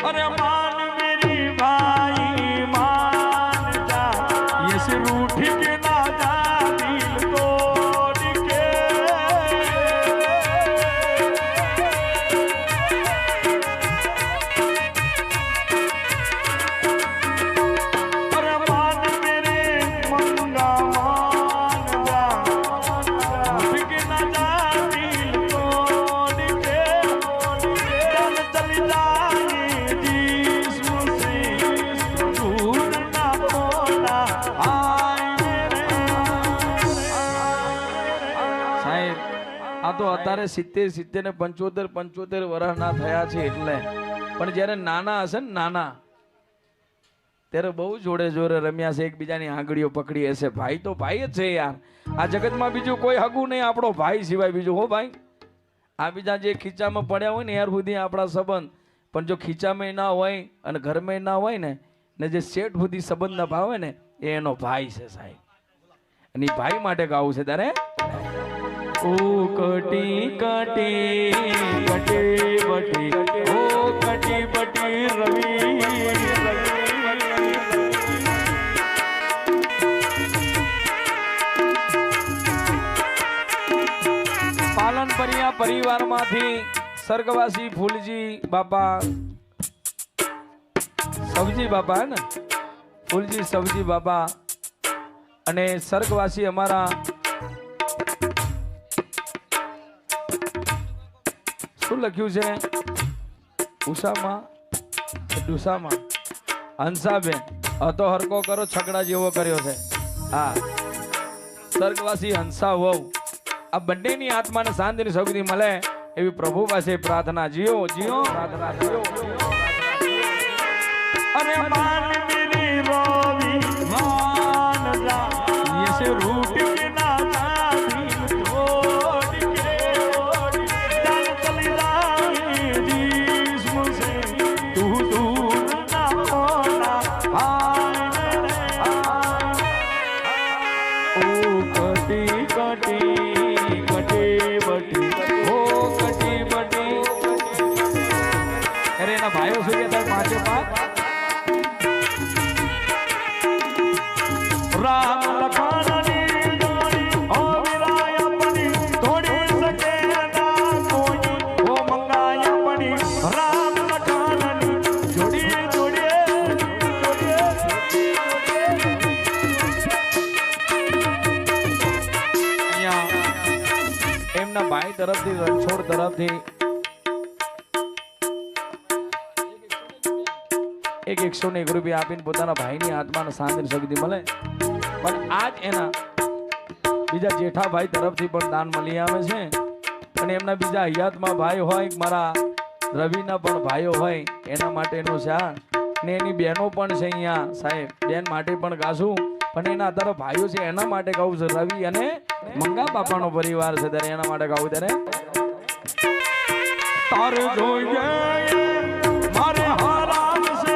અરે માન મેરી ભાઈ માન જા, ये से रूठ के ना जा दिल तोड़ के, अरे मान मेरे मंगा मान जा, रूठ के ना जा दिल तोड़ के, जान चली जाए जिस्म से दूर ना होना. આ તો અત્યારે 70 ને 75 વર્ષ ના થયા છે એટલે. પણ જયારે નાના હશે ને, નાના ત્યારે બહુ જોડે જોડે રમ્યા છે, એકબીજાની આંગળીઓ પકડી હશે. ભાઈ તો ભાઈ જ છે યાર. આ જગતમાં બીજું કોઈ હગું નહીં આપણો ભાઈ સિવાય બીજું. હો ભાઈ, આ બીજા જે ખીચામાં પડ્યા હોય ને યાર સુધી આપણા સંબંધ, પણ જો ખીચામાં ના હોય અને ઘરમાં ના હોય ને જે શેઠ સુધી સંબંધ ના ભાવે ને, એ એનો ભાઈ છે સાહેબ. અને ઈ ભાઈ માટે ગાવું છે તારે ઓ કટી કટી કટી બટી ઓ કટી બટી રવિ પાલનપરિયા પરિવારમાંથી સ્વર્ગવાસી ફૂલજી બાપા સવજી બાપા હે ને ફૂલજી સવજી બાપા અને સ્વર્ગવાસી અમારા શું લખ્યું છે ઉષામાં ડુસામાં હંસાબેન હતો હરકો કરો છકડા જેવો કર્યો છે હા સ્વર્ગવાસી હંસા વહુ આ બંનેની આત્માને શાંતિની સૌગતી મળે એવી પ્રભુ પાસે પ્રાર્થના જીઓ જીઓ પ્રાર્થના જીઓ अरे मान मेरी रोवी मान जा ये से रूट के ना छोड़ के चल चली जाए जिस्म से तू दूर ना होना ओ कटी कटी कटी बटी ओ कटी बटी अरे ना भाइयों से कहता है पांचों पांच राम लखन ओ वीराय अपनी तोड़ी सके ना कोई ओ मंगाय अपनी राम लखन जोड़ी जोड़ी એમના ભાઈ તરફથી રણછોડ તરફથી એક 101 રૂપિયા આપીને પોતાના ભાઈની આત્માને શાંતિની શક્તિ મળે પણ આજ એના બીજા જેઠાભાઈ તરફથી પણ દાન મળી આવે છે અને એમના બીજા હયાતમાં ભાઈ હોય મારા રવિના પણ ભાઈઓ હોય એના માટેનું છે ને એની બહેનો પણ છે અહીંયા સાહેબ બેન માટે પણ ગાશું પણ એના અત્યારે ભાઈઓ છે એના માટે ગાવું છે રવિ અને મંગા બાપાનો પરિવાર છે ત્યારે એના માટે ગાવું ત્યારે तारे जोइए मारे हराम से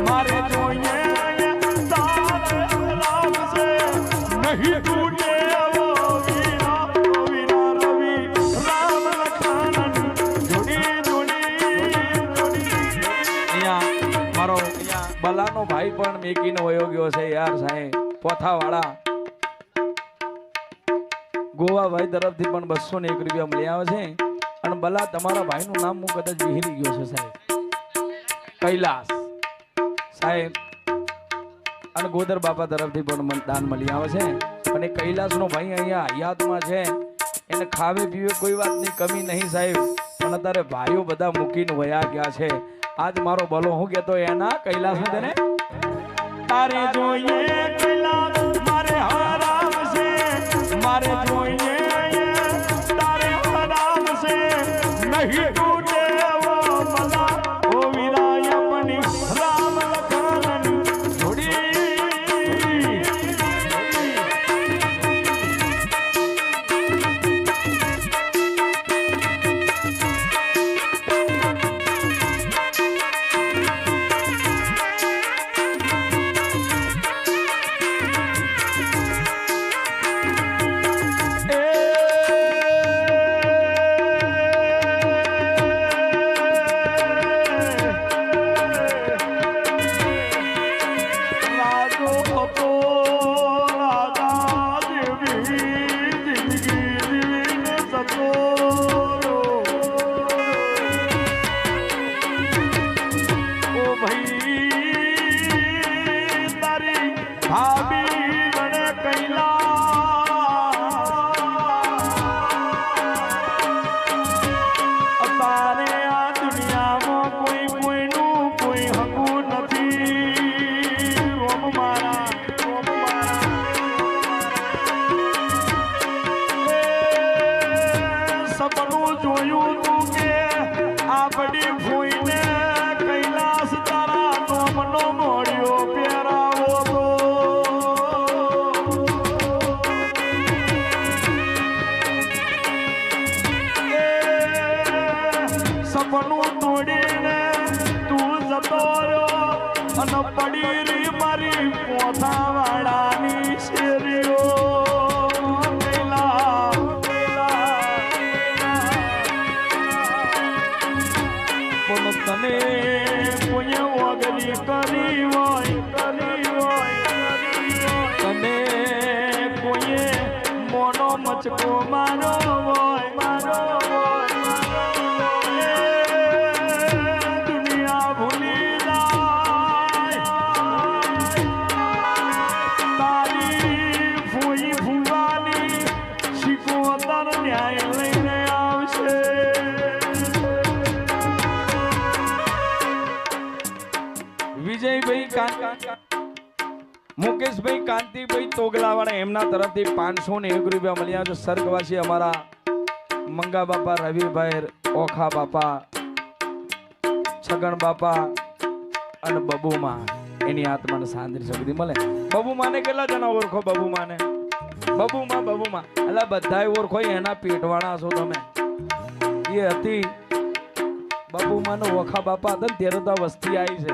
मारे जोइए तारे हराम से नहीं टूटे वो वीरा रवि राम लखन जोड़ी जोड़ी અહીંયા મારો બલાનો ભાઈ પણ મેકીનો વયો ગયો છે યાર સાહેબ પોથાવાળા ગોવા ભાઈ તરફથી પણ 201 રૂપિયા મળી આવે છે અને બલા તમારા ભાઈનું નામ હું કદાચ વિહરી ગયો છે સાહેબ કૈલાસ સાહેબ અને ગોદર બાપા તરફથી પણ દાન મળી આવે છે અને કૈલાસનો ભાઈ અહીંયા હયાતમાં છે એને ખાવે પીવે કોઈ વાતની કમી નહીં સાહેબ પણ અત્યારે ભાઈઓ બધા મૂકીને વયા ગયા છે આજ મારો બલો હું કહેતો એના કૈલાસ ને તેને तारे जोइए कैलाश मारे हराम से मारे जोइए तारे हराम से नहीं टूटे वो मला ओ वीराय अपनी राम लखन जोड़ी સપનું તોડીને તું જતો રહ્યો અને પડી રી મારી પોથાવાળાની શેરીઓ કોઈએ ઓગળી કરી હોય અને કોઈએ મોનો મચકો મારો હોય દુનિયા ભૂલી જાય તારી ફૂઈ ફૂવાની શિકોતર ન્યાય લઈને આવશે વિજયભાઈ મુકેશભાઈ કાંતિભાઈ તોગલાવાળા એમના તરફથી 501 રૂપિયા મળ્યા છે. સ્વર્ગવાસી અમારા મંગા બાપા, રવિભાઈ, ઓખા બાપા, છગન બાપા અને બબુમા એની આત્માને શાંતિ શક્તિ મળે. બબુમાને કેટલા જણા ઓળખો? બબુમાને બબુમા એટલે બધાય ઓળખો. એના પેટવાળા છો તમે. એ હતી બબુમાનો ઓખા બાપા હતા ને ત્યારે તો આ વસ્તી આવી છે.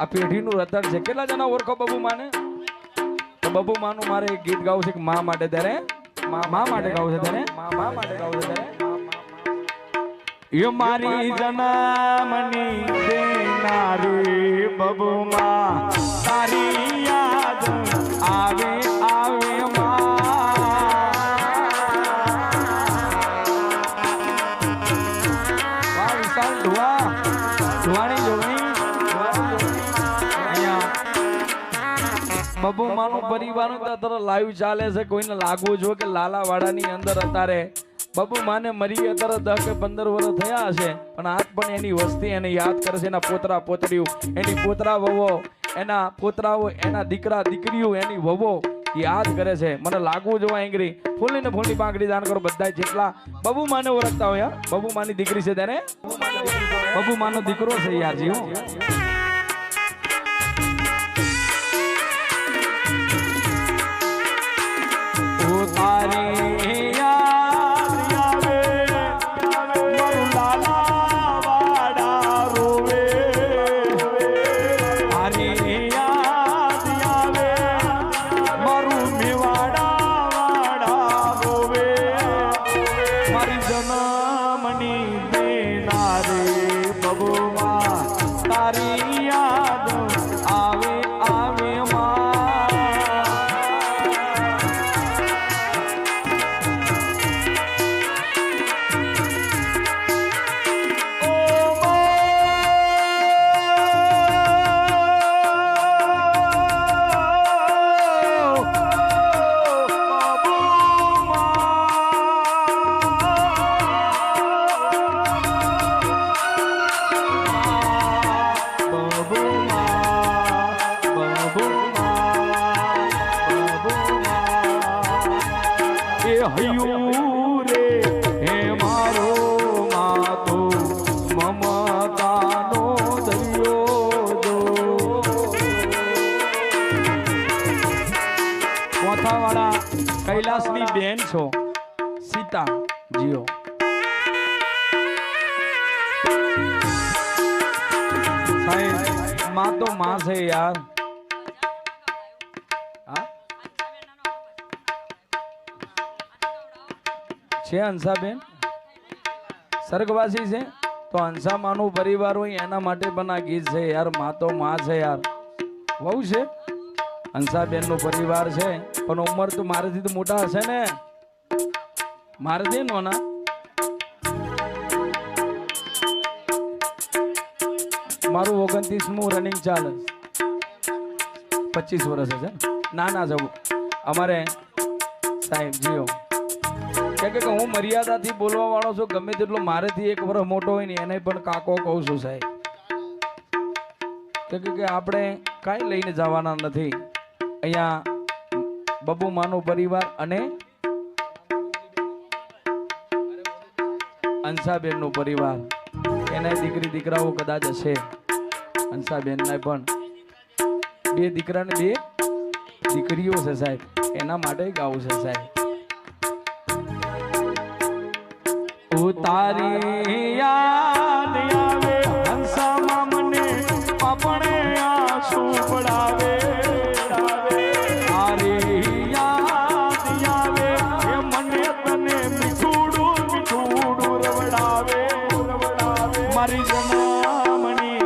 આ પેઢીનું રતન છે. કેટલા જણા ઓળખો બબુમાને? તો બબુમાનું મારે એક ગીત ગાવું છે કે મા માટે ત્યારે મા માટે ગાવું છે ત્યારે મા માટે ગાવું છે ત્યારે એ મારી જનામની દેનારી બબુમા તારી યાદ આવે વાહ વિશાલ ધુવાણી જોગણી બબુમાનું પરિવારનું અત્યારે લાઈવ ચાલે છે. કોઈને લાગવું જો કે લાલાવાડાની અંદર અત્યારે બબુમાને મરી અત્યારે 10 કે 15 વર્ષ થયા હશે પણ આજ પણ એની વસ્તી એને યાદ કરે છે. એના પોતરા પોતરીઓ, એની પોતરા વહુઓ, એના પોતરાઓ, એના દીકરા દીકરીઓ, એની વહુઓ યાદ કરે છે. મને લાગવું જોવા એંગરી ફૂલીને ફૂલની પાંખડી દાન કરો. બધા જેટલા બબુમાને ઓળખતા હોય બબુમાની દીકરી છે ત્યારે બબુમાનો દીકરો છે યાર જીવો. તારી યાદ આવે મારું લાલાવાડા રોવે તારી યાદ આવે મારું મેવાડા રોવે મારી જન્મની દેનારી બબુમા તારી યાદ આવે હૈયું રે હે મારો માતો મમતાનો દરિયો જો કોથાવાળા કૈલાસની બેન છો સીતા જીઓ. સાહેબ માં તો માં છે યાર. છે હંસાબેન સ્વર્ગવાસી છે તો હંસા માનું પરિવાર હોય એના માટે પણ આ ગીત છે યાર. માં તો માં છે યાર. વહુ છે હંસાબેન નો પરિવાર છે પણ ઉંમર તો મારેથી તો મોટા હશે ને. મારેથી નોના મારું 29મું રનિંગ ચાલે 25 વર્ષ છે. નાના જવું અમારે સાહેબ જીઓ કે હું મર્યાદાથી બોલવા વાળો છું. ગમે તેટલો મારેથી 1 વર્ષ મોટો હોય ને એને પણ કાકો કહું છું સાહેબ. કે આપણે કાંઈ લઈને જવાના નથી. અહીંયા બબુમાનો પરિવાર અને હંસાબેનનો પરિવાર એના દીકરી દીકરાઓ કદાચ હશે. હંસાબેનના પણ 2 દીકરા ને 2 દીકરીઓ છે સાહેબ. એના માટે ગાવું છે સાહેબ. તારી યાદ આવે હંસામાં મને આપણે આંસુ પડાવે તારી યાદ આવે એ મને તને મીઠુડું રવડાવે મારી જનામણી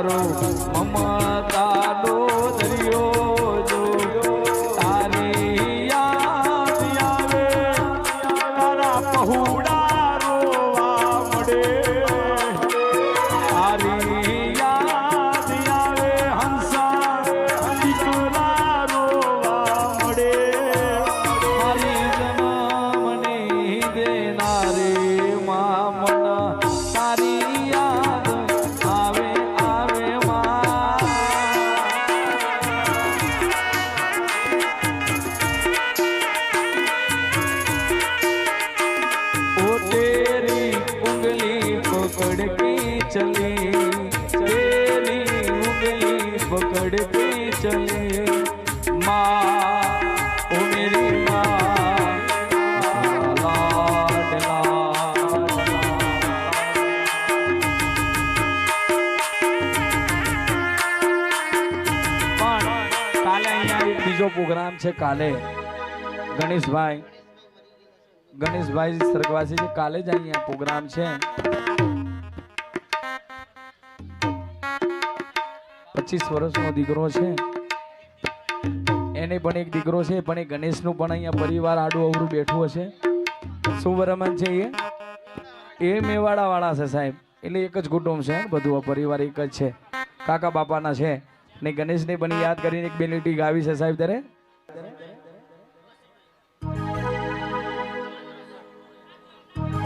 મારો મમતાનો દરિયો જો તારી યાદ આવે તારા પહોળા રોવા મળે તારી યાદ આવે હંસા દીકરા રોવા મળે મારી જન્મની દેનારી મામના તારી યાદ આવે આવે માં ओ तेरी उंगली पकड़ के चले तेरी उंगली पकड़ के चले माँ ओ मेरी माँ लाडला પણ કાલે અહીંયા એક બીજો પ્રોગ્રામ છે કાલે ગણેશભાઈ સરગવાસી છે કાલે જ અહીંયા પ્રોગ્રામ છે 25 વર્ષનો દીકરો છે એને પણ એક દીકરો છે પણ એ ગણેશનું પણ અહીંયા પરિવાર આડું અવરું બેઠું હશે શું બરાબર છે એ મેવાડા વાળા છે સાહેબ એટલે એક જ કુટુંબ છે બધું આ પરિવાર એક જ છે કાકા બાપાના છે ને ગણેશને પણ યાદ કરીને એક બે લીટી ગાવી છે સાહેબ ત્યારે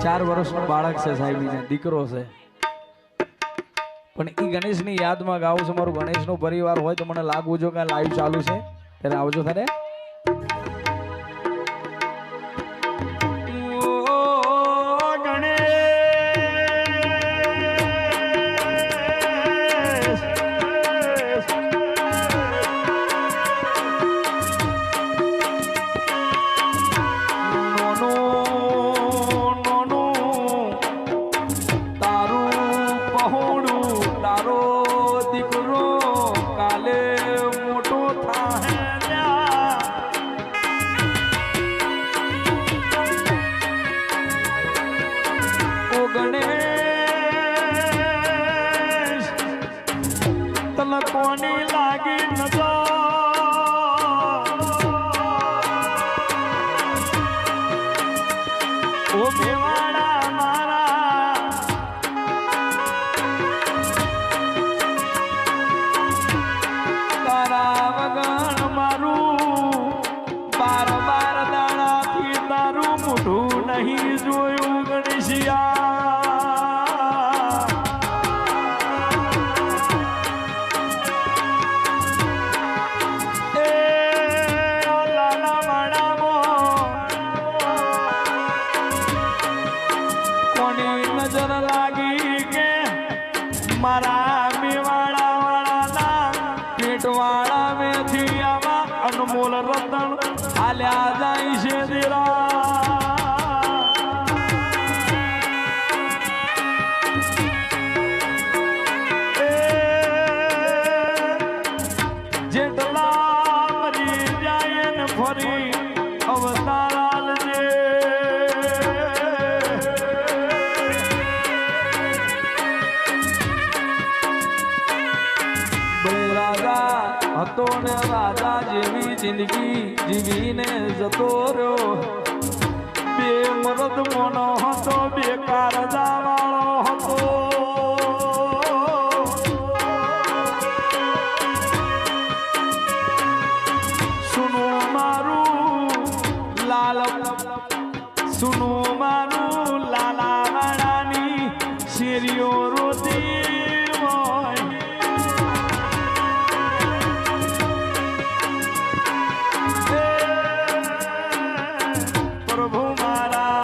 4 વર્ષનો બાળક છે સાહેબ દીકરો છે પણ એ ગણેશની યાદમાં ગાવું છું મારું ગણેશનો પરિવાર હોય તો મને લાગવું જો કે લાઈવ ચાલુ છે ત્યારે આવજો તારે કોની લાગી નજર ઓ મેવાડા મારા તારા વગર મારું 12 દાડાથી તારું મોઢું નહીં જોયું ગણેશિયા નજર લાગી કે મારા મેવાડા વાળાના પેટવાળા મેથી આવા અનમોલ રતન હાલ્યા જાય છે દેરા જેટલા મરી જાય ને ફરી અવતારાલ જે હતો ને રાજા જેવી જિંદગી જીવીને જતો રહ્યો બે મરદ મોનો હતો બેકાર જાવાળો હતો સુનો મારું લાલ સુનો મારું લાલા વાળાની શેરીઓ રોતી હોય પ્રભુ મારા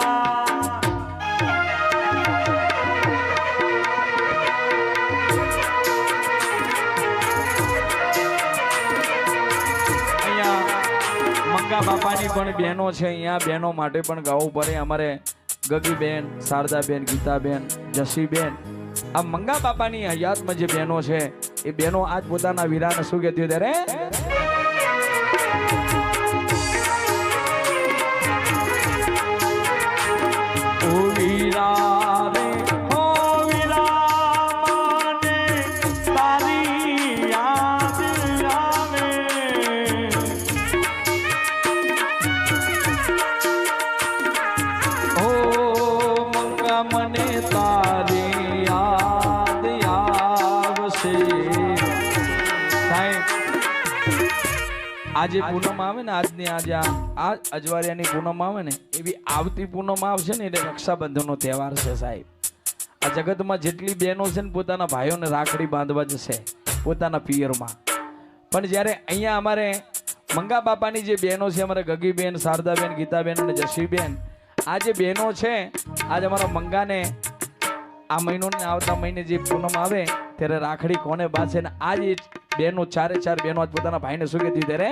અહીંયા મંગા બાપાની પણ બહેનો છે અહીંયા બહેનો માટે પણ ગાવું પડે અમારે ગગીબેન શારદાબેન ગીતાબેન જસીબેન આ મંગા બાપાની હયાતમાં જે બહેનો છે એ બહેનો આજ પોતાના વીરાને શું કહેતી ત્યારે ઓ વીરા રે ઓ વીરા માને તારી તારી યાદ આવશે. સાહેબ આજે પૂનમ આવે ને, આજની આજે આ અજવાળિયાની પૂનમ આવે ને, એવી આવતી પૂનમ આવશે ને એટલે રક્ષાબંધનનો તહેવાર છે સાહેબ. આ જગતમાં જેટલી બહેનો છે ને પોતાના ભાઈઓને રાખડી બાંધવા જશે પોતાના પિયરમાં, પણ જ્યારે અહીંયા અમારે મંગા બાપાની જે બહેનો છે, અમારે ગગીબેન, શારદાબેન, ગીતાબેન અને જશીબેન, આ જે બહેનો છે, આજ અમારા મંગાને આ મહિનો ને આવતા મહિને જે પૂનમ આવે ત્યારે રાખડી કોને બાંધશે ને આજ બહેનો ચારે ચાર બહેનો આજ પોતાના ભાઈને શું કહેતી ત્યારે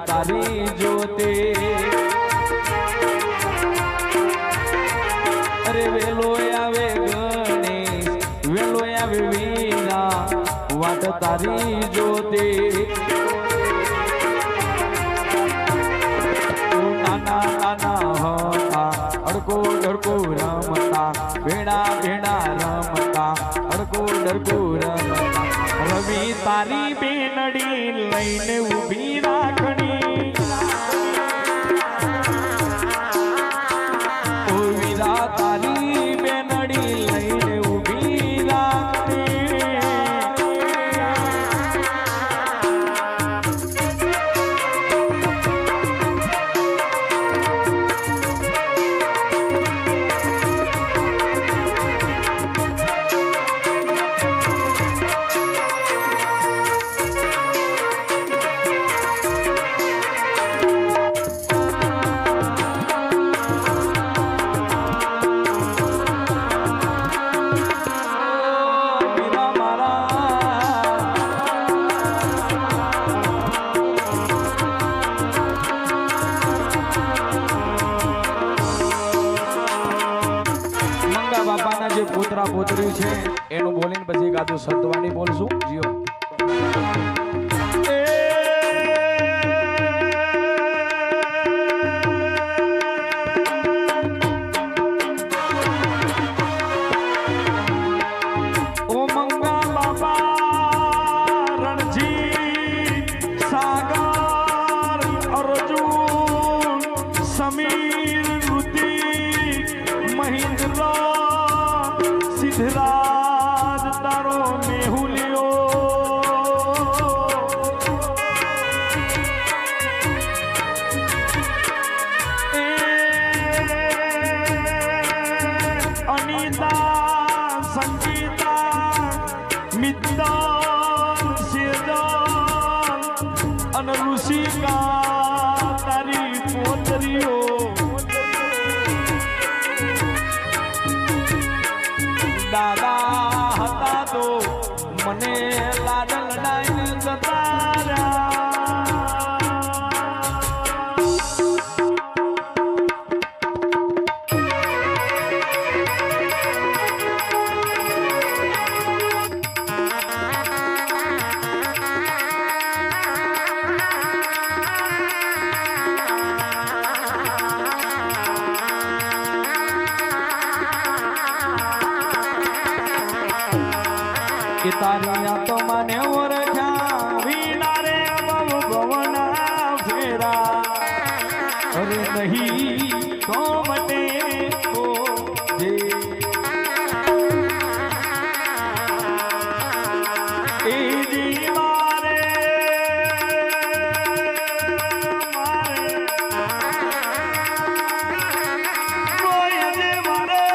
તારી જોતે અરે વેલો આવે ગણેશ, વેલો આવે વીરા, વાટ તારી જોતે. નાના નાના હતા અડકો ડરકો રમતા, ભેડા ભેડા રમતા, અડકો ડરકો રમતા. રવિ તારી બેનડી લઈને ઊભી રાખણી, તારી બેનડી લઈને ઊભી રાખણી. બાપાના જે પોતરા પોતરી છે એનું બોલીને પછી એક આદુ સંતવાણી બોલશું. જીઓ ઓ મંગા બાપા રણજી સાગર અર્જુન સમીર ઋતિક મહિન્દ્ર સિદ્ધરાજ તારો મેહુલિયો અનિતા સંગીતા મિત્તલ સેજલ અને ઋષિકા તારી પોતરીઓ દાદા તારિયા તો મને ઓળખ્યા વિના રે બહુ ભવના ફેરા અરે નહીં તો મને ઓ જે એ જી મારે કોઈ જે મારે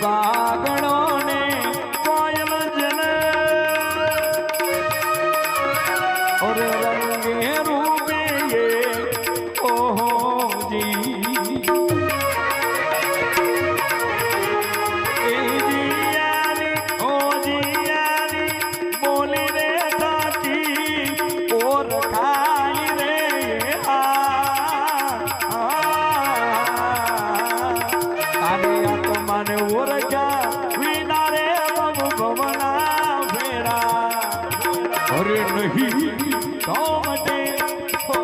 કાગણો ને કોયલ જને ઓર રંગે રૂપે ये ઓહો જી એ જીયારી ઓ જીયારી બોલી રે સાચી ઓર ખાઈ રે મને ઓરજા વિના રે બહુ ભવના ફેરા અરે નહીં તો મટે હો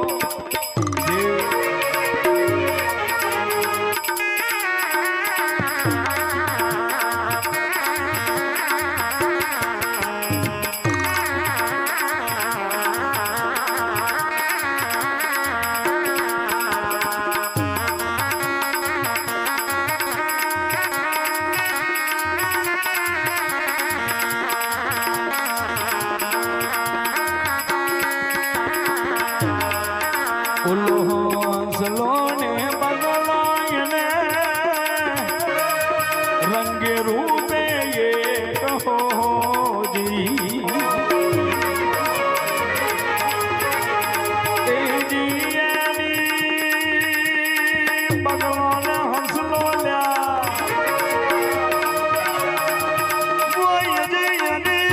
હંસલો ને બગલાયને રંગે રૂપે એ કહો જી એ જીયાની બગલાને હંસલો લ્યા કોઈ જયની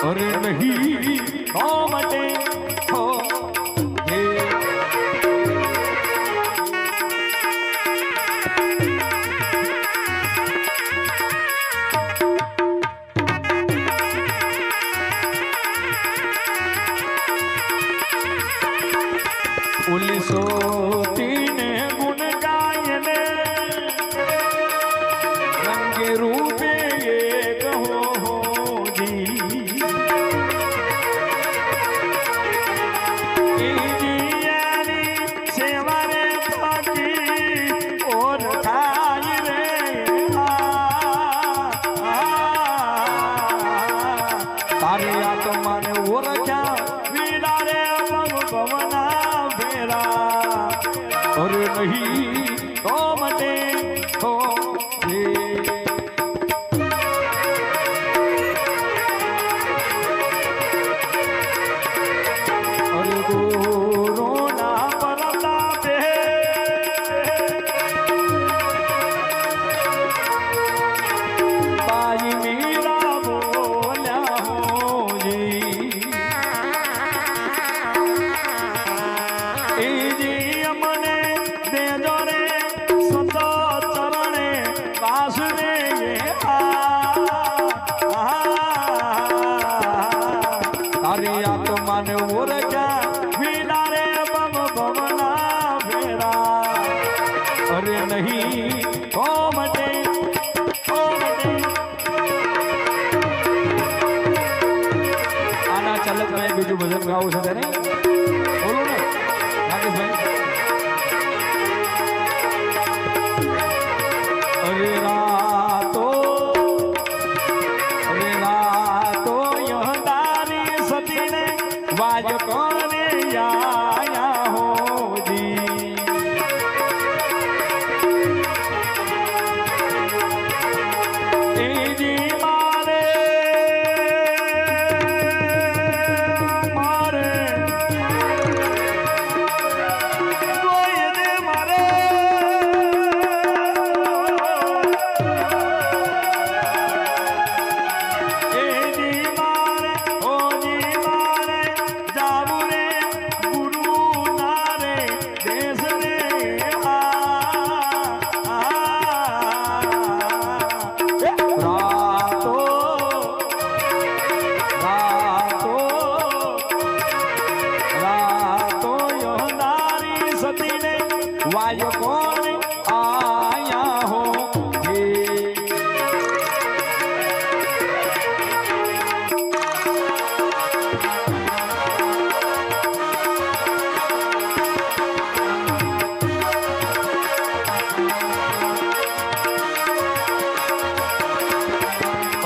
અરે નહીં તો મટે હો પુલિસો તીને ગુણ ગાયને રંગે રૂપે એ કહો જી સેવા રે થાકી ઓર ખાઈ રે તારી આત્માને ઓળખ્યા વિના રે બહુ ભવના ફેરા અરે નહીં તો મટે હો અરે ગુરુના પરતાપે બાઈ મીરા બોલ્યા હોજી એ જી અમને દેજો રે સતો ચરણે વાસ રે તારી આત્માને ઓળખ્યા વિના રે બમ ભવના ફેરા અરે નહીં તો મટે આના ચલક મેં બીજું બીજું ભજન ગાવું છે તેને બોલો ને નાગેશભાઈ. અરે રાતો યહદારી સતીને વાજ કોને આયા હોજી. એજી મારે ગોયને મારે એજી મારે ઓજી મારે જાવું રે ગુરુ નારે દેશ રે રાતો યહદારી સતીને વાય કોને આયા હો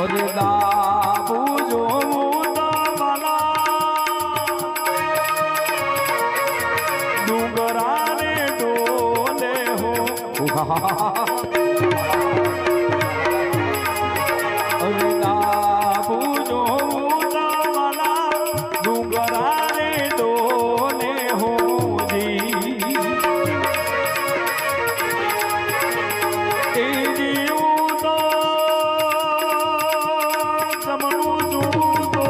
અરે દાબુ જોવું તમારા ડુંગરાને ડોલે હો. અરે દાબુ જોવું તમારા ડુંગરાને ડોલે હોજી. એ જીવું તો જમનું જૂતો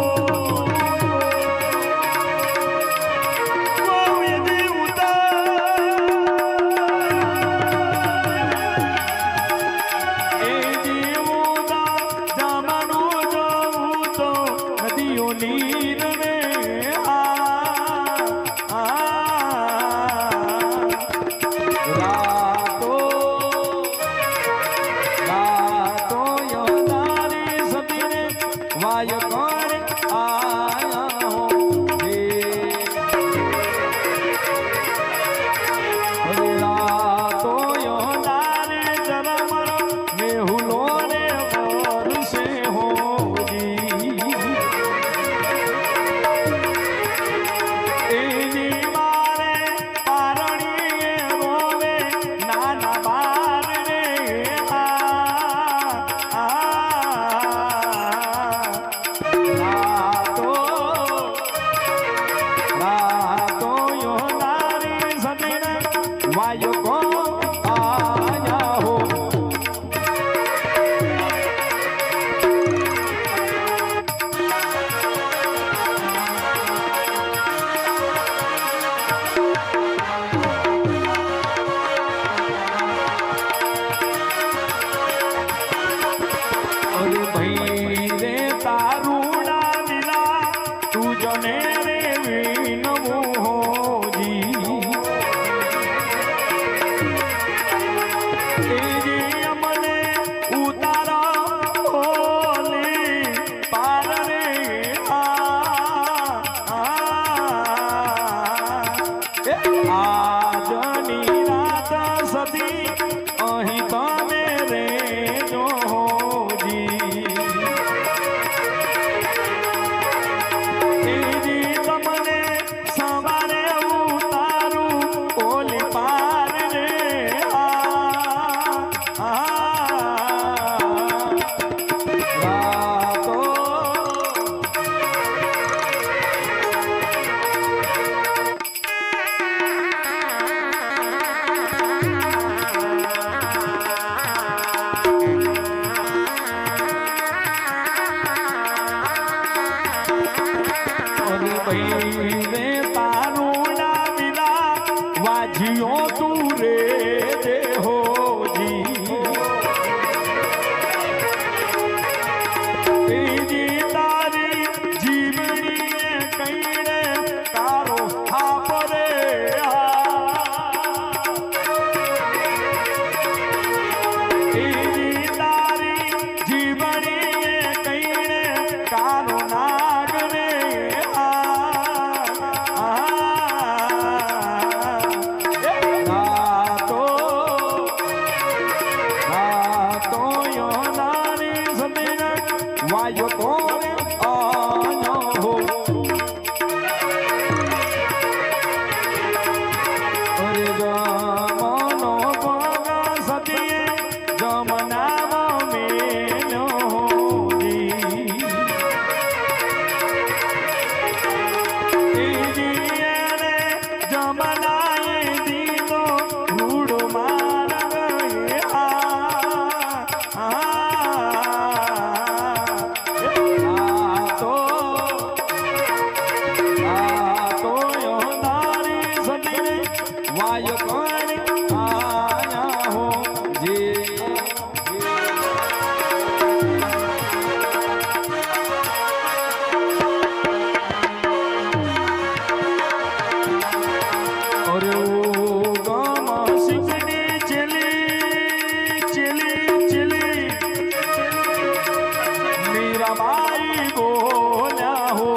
રમાઈ બોલ્યા હો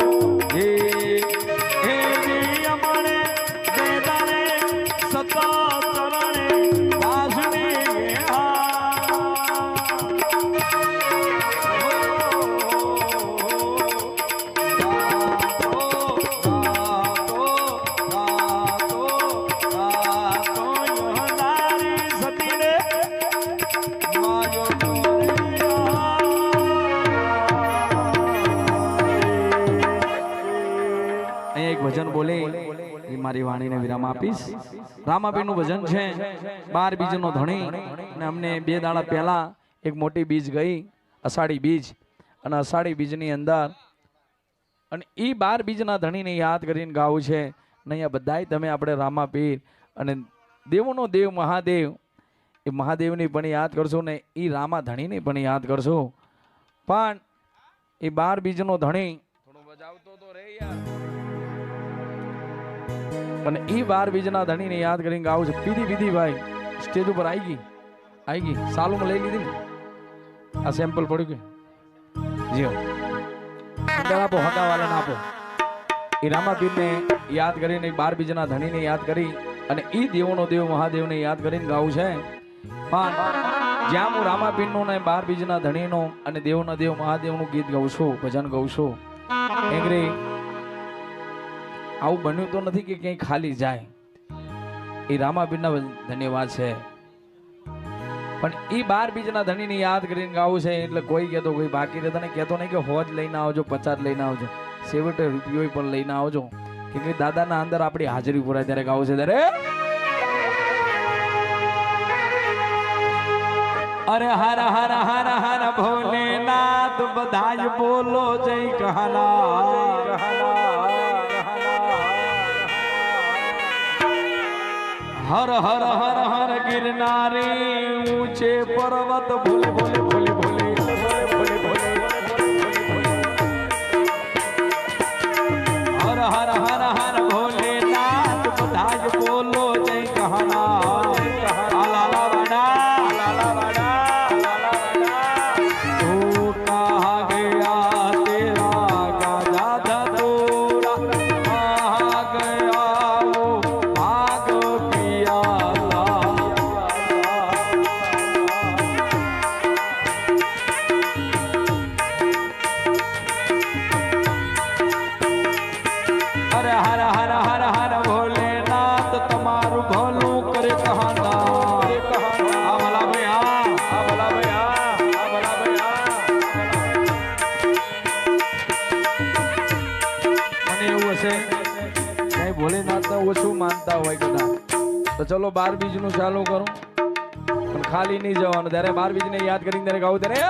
હે હે અમણે દેદારે સતા ચરણે વાસને ભજન બોલે એ મારી વાણીને વિરામ આપીશ. રામાબીનું ભજન છે 12 બીજનો ધણી. અને અમને 2 દાડા પહેલા એક મોટી બીજ ગઈ અષાઢી બીજ, અને અષાઢી બીજની અંદર અને એ 12 બીજના ધણીને યાદ કરીને ગાવું છે. અને અહીંયા બધાય તમે આપણે રામાપીર અને દેવોનો દેવ મહાદેવ, એ મહાદેવની પણ યાદ કરશો ને એ રામા ધણીને પણ યાદ કરશો. પણ એ 12 બીજનો ધણી થોડો બજાવતો તો રે યાર. અને એ 12 બીજના ધણીને યાદ કરીને ગાવું છે. પીધી ભાઈ સ્ટેજ ઉપર આવી ગઈ સાલુમાં લઈ લીધી ને આ સેમ્પલ પડ્યું કે જીઓ આપો હકાવાલાને આપો. એ રામાપીરને યાદ કરીને 12 બીજના ધણીને યાદ કરી અને એ દેવોનો દેવ મહાદેવને યાદ કરીને ગાવું છે. પણ જ્યાં હું રામાપીરનું ને 12 બીજના ધણીનો અને દેવોના દેવ મહાદેવનું ગીત ગાઉં છું, ભજન ગાઉં છું, એંગ્રી આવું બન્યું તો નથી કે ક્યાંય ખાલી જાય. એ રામાપીરના ધન્યવાદ છે. પણ એ 12 બીજના ધણીને યાદ કરીને ગાવું છે એટલે કોઈ કહેતો કોઈ બાકી રહેતા ને કહેતો નહીં કે હોજ લઈને આવજો, 50 લઈને આવજો, છેવટે રૂપિયો પણ લઈને આવજો. કે દાદાના અંદર આપણી હાજરી પુરાય ત્યારે ગાવું છે ત્યારે અરે હર હર હર હર ભોલેનાથ બધાય બોલો જય કહાના. હર હર હર હર ગિરનારી ઊંચે પર્વત ભોલે ભોલે ભોલે ભોલે ભોલે ભોલે. હર હર હર હર ભોલેનાથ બધાય બોલો જય કહાના. ભોલેનાથને ઓછું માનતા હોય કદાચ તો ચલો 12 બીજનું ચાલુ કરું, પણ ખાલી નહીં જવાનું. ત્યારે 12 બીજને યાદ કરીને ત્યારે ગાવું ત્યારે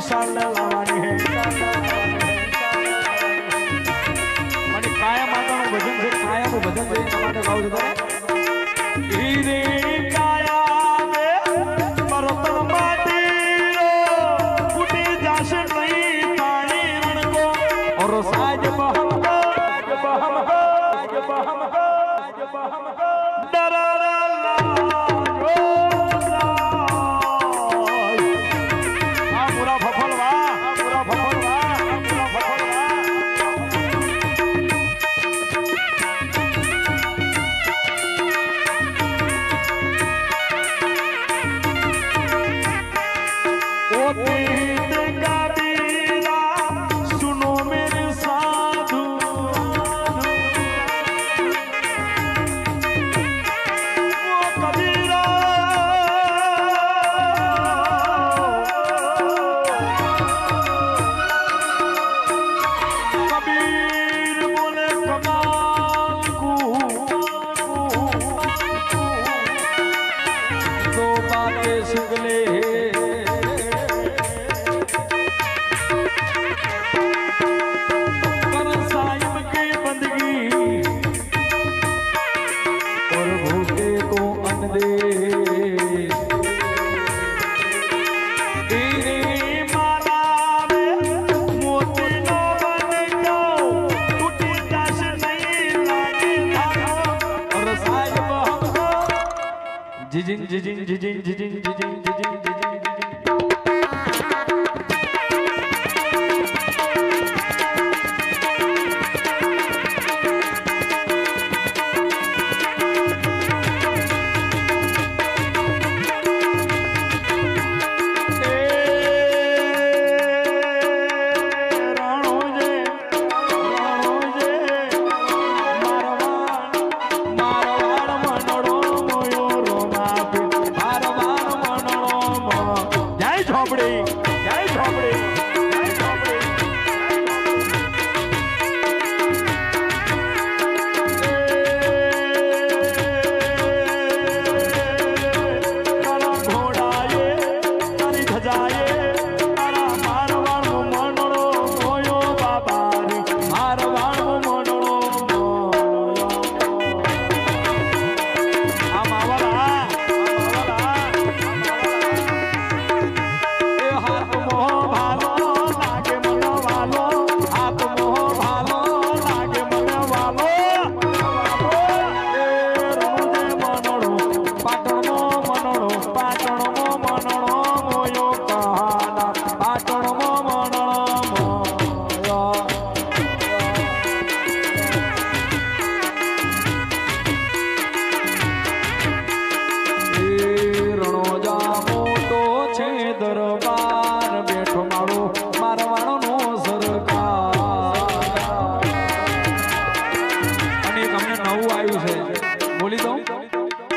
સાલ લાવવાની હે મને કાયા માતાનું ભજન છે કાયાનું ભજન છે એના માટે ગાઉં છું હીરે કાયા મે મરતન માટીરો ફૂટી જાશે નહીં તાણી રણકો ઓર સાજ બહમ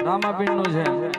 રામાપીર નું છે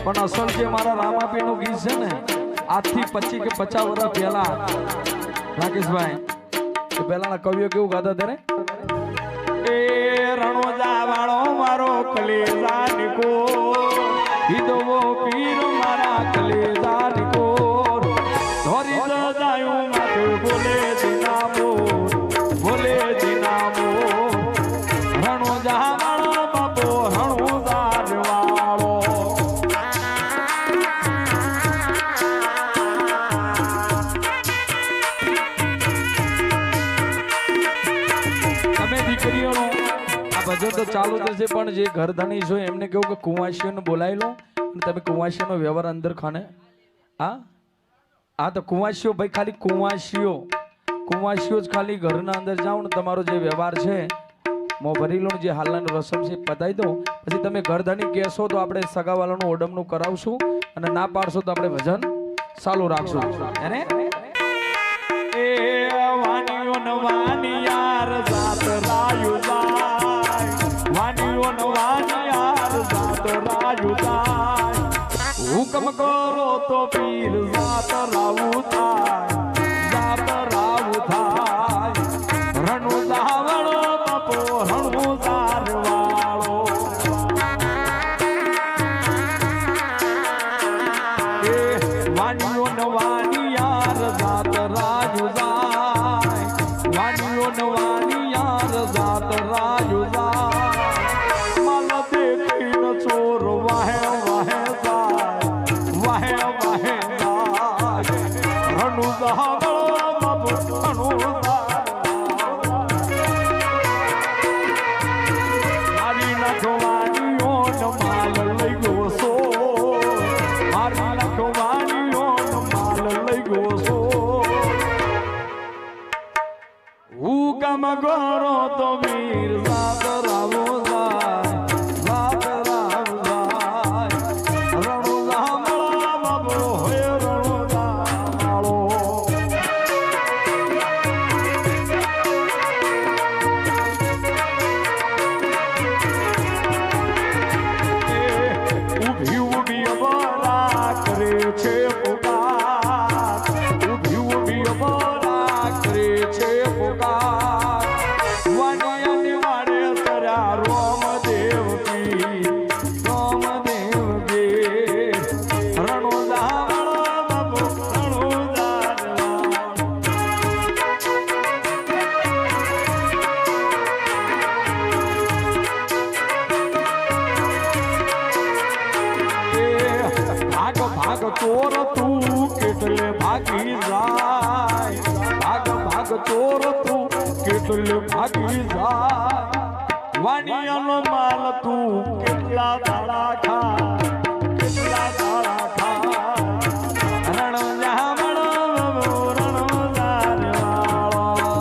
પણ અસલ જે મારા રામાપીર નું ગીત છે ને આજથી 25 કે 50 વર્ષ પહેલા રાકેશભાઈ તો પહેલાના કવિઓ કેવું ગાતા ત્યારે એ રણોજા વાળો મારો કલેજા નીકો હિદવો પીર મારા કલેજા નીકો ધોરી જાયું માથે બોલે દિનામો બોલે દિનામો રણોજા વાળો બાપો રણોજા વાળો કરિયાણો આ ભજન તો ચાલુ થશે પણ જે ઘર ધણી છે એમને કેવું કે કુંવાસીઓને બોલાવી લો અને તમે કુંવાસીઓનો વ્યવહાર અંદર ખાને આ તો કુંવાસીઓ ભાઈ ખાલી કુંવાસીઓ જ ખાલી ઘરના અંદર જાઓ ને તમારો જે વ્યવહાર છે મો ભરી લો જે હાલના રસમ છે પતાવી દો પછી તમે ઘર ધણી કહેશો તો આપણે સગાવાલાનું ઓડમનું કરાવશું અને ના પાડશો તો આપણે ભજન ચાલુ રાખશું એને એ વાણીઓ ન વાનિયાર જાત રાયુ જાય વાણીઓ ન વાનિયાર જાત રાયુ જાય હુકમ કરો તો પીર જાત રાવું થાય જાત રાવું થાય રણુ જાવળો બાપો રણુ જારવાળો એ વાણીઓ ન વાનિયાર જાત રાયુ જાય વાણીઓ ન વાનિયાર જાત રાયુ જાય મલ દેખીને ચોર વાહે વાહે જાય વાહે વાહે જાય રણુ જાવળો બાપો રણુ મારી નાખવાનીઓ ન માલ લઈ ગયો સો મારી નાખવાનીઓ ન માલ લઈ ગયો સો હુકમ કરો તો વીર જાત રાવો જાય જાત રાવો જાય રણુ જામળા બાબો હોય રણુ જામળો ઉભી ઉભી અબરા કરે છે પુકાર ઉભી ઉભી અબરા કરે છે પુકાર વાણિયાની વાડે તર્યા રોમદેવ કી રોમદેવ ગે રણુ જાવળો બાબો રણુ જારવાળો ભાગ ભાગ ચોર તું કેટલે ભાગી જાય ભાગ ભાગ ચોર તું કેટલે ભાગી જાય વાણિયાનો માલ તું કેટલા દાડા ખા કેટલા દાડા ખા રણ જામણો રણ જારવાળો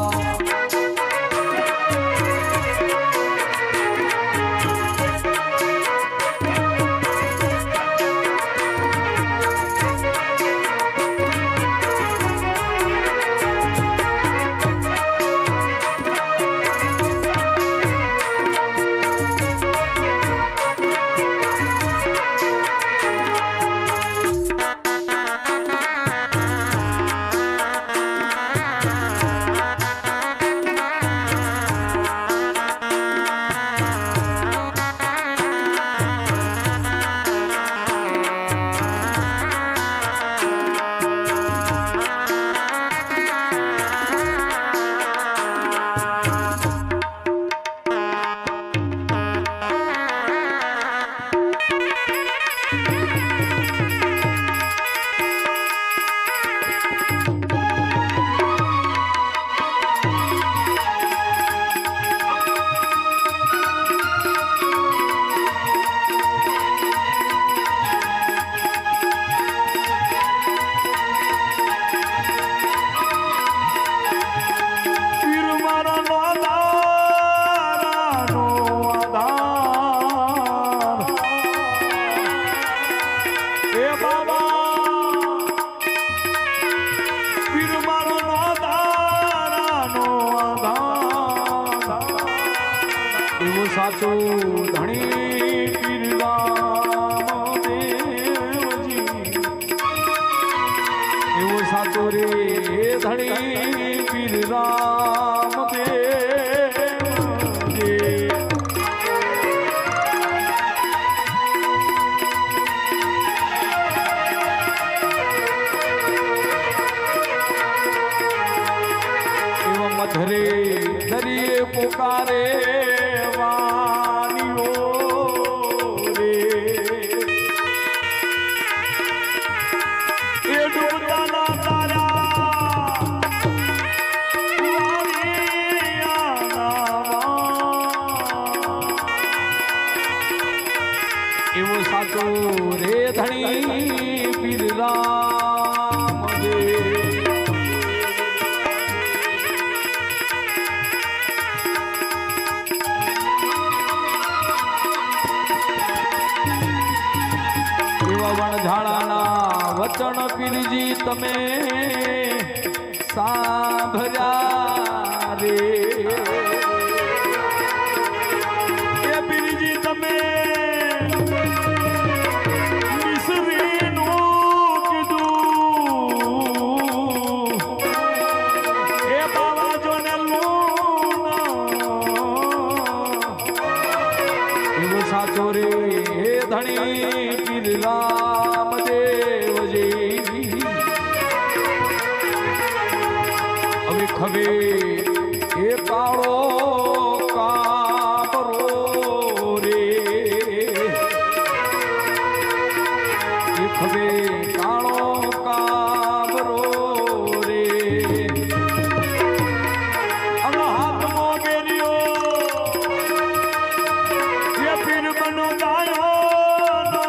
સાચો ધણી પીર રામદેવજી એવો સાચો રે ધણી પીર રામદેવજી એવો મધરે દરિયે પુકારે પણ પીરજી તમે સાંભળ્યા રે એ પીરજી તમે મિસરીનું કીધું એ બાવાજોને એવું સાચો રે હે ધણી પીર રામદેવજી હવે ખવે એ કાળો કાબરો રે એ ખવે કાળો કાબરો રે હવે હાથમાં બેર્યો એ પીર બનો ગાયો નો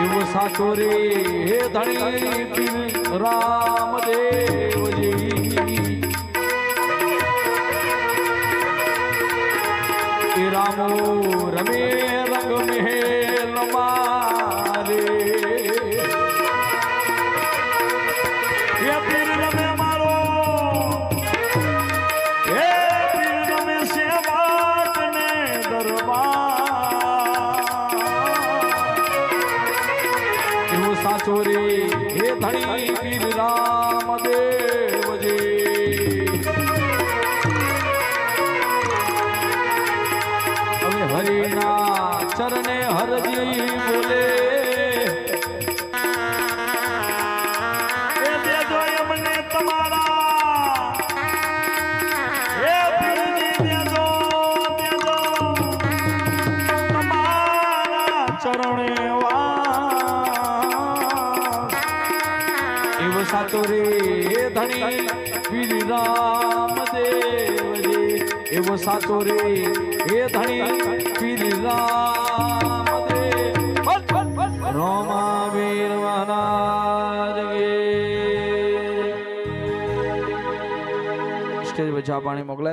એવો સાચો રે હે ધણી પીર રામદેવજી એ રામો રમે રંગ મહેલ મારે એ પીર રમે મારો એ પીર રમે સેવક ને દરબાર એવો સાચો રે હે ધણી પીર રામદેવજી હવે હરિના ચરણે હરજી બોલે એ દેજો એમને તમારા એ પીરજી દેજો તમારા ચરણે એવો સાચો રે ધણી પીર રામદેવજી એવો સાચો રે હે ધણી પીર રામદેવ રોમા વીર મહારાજ સ્ટેજ પર ચા પાણી મોકલાય.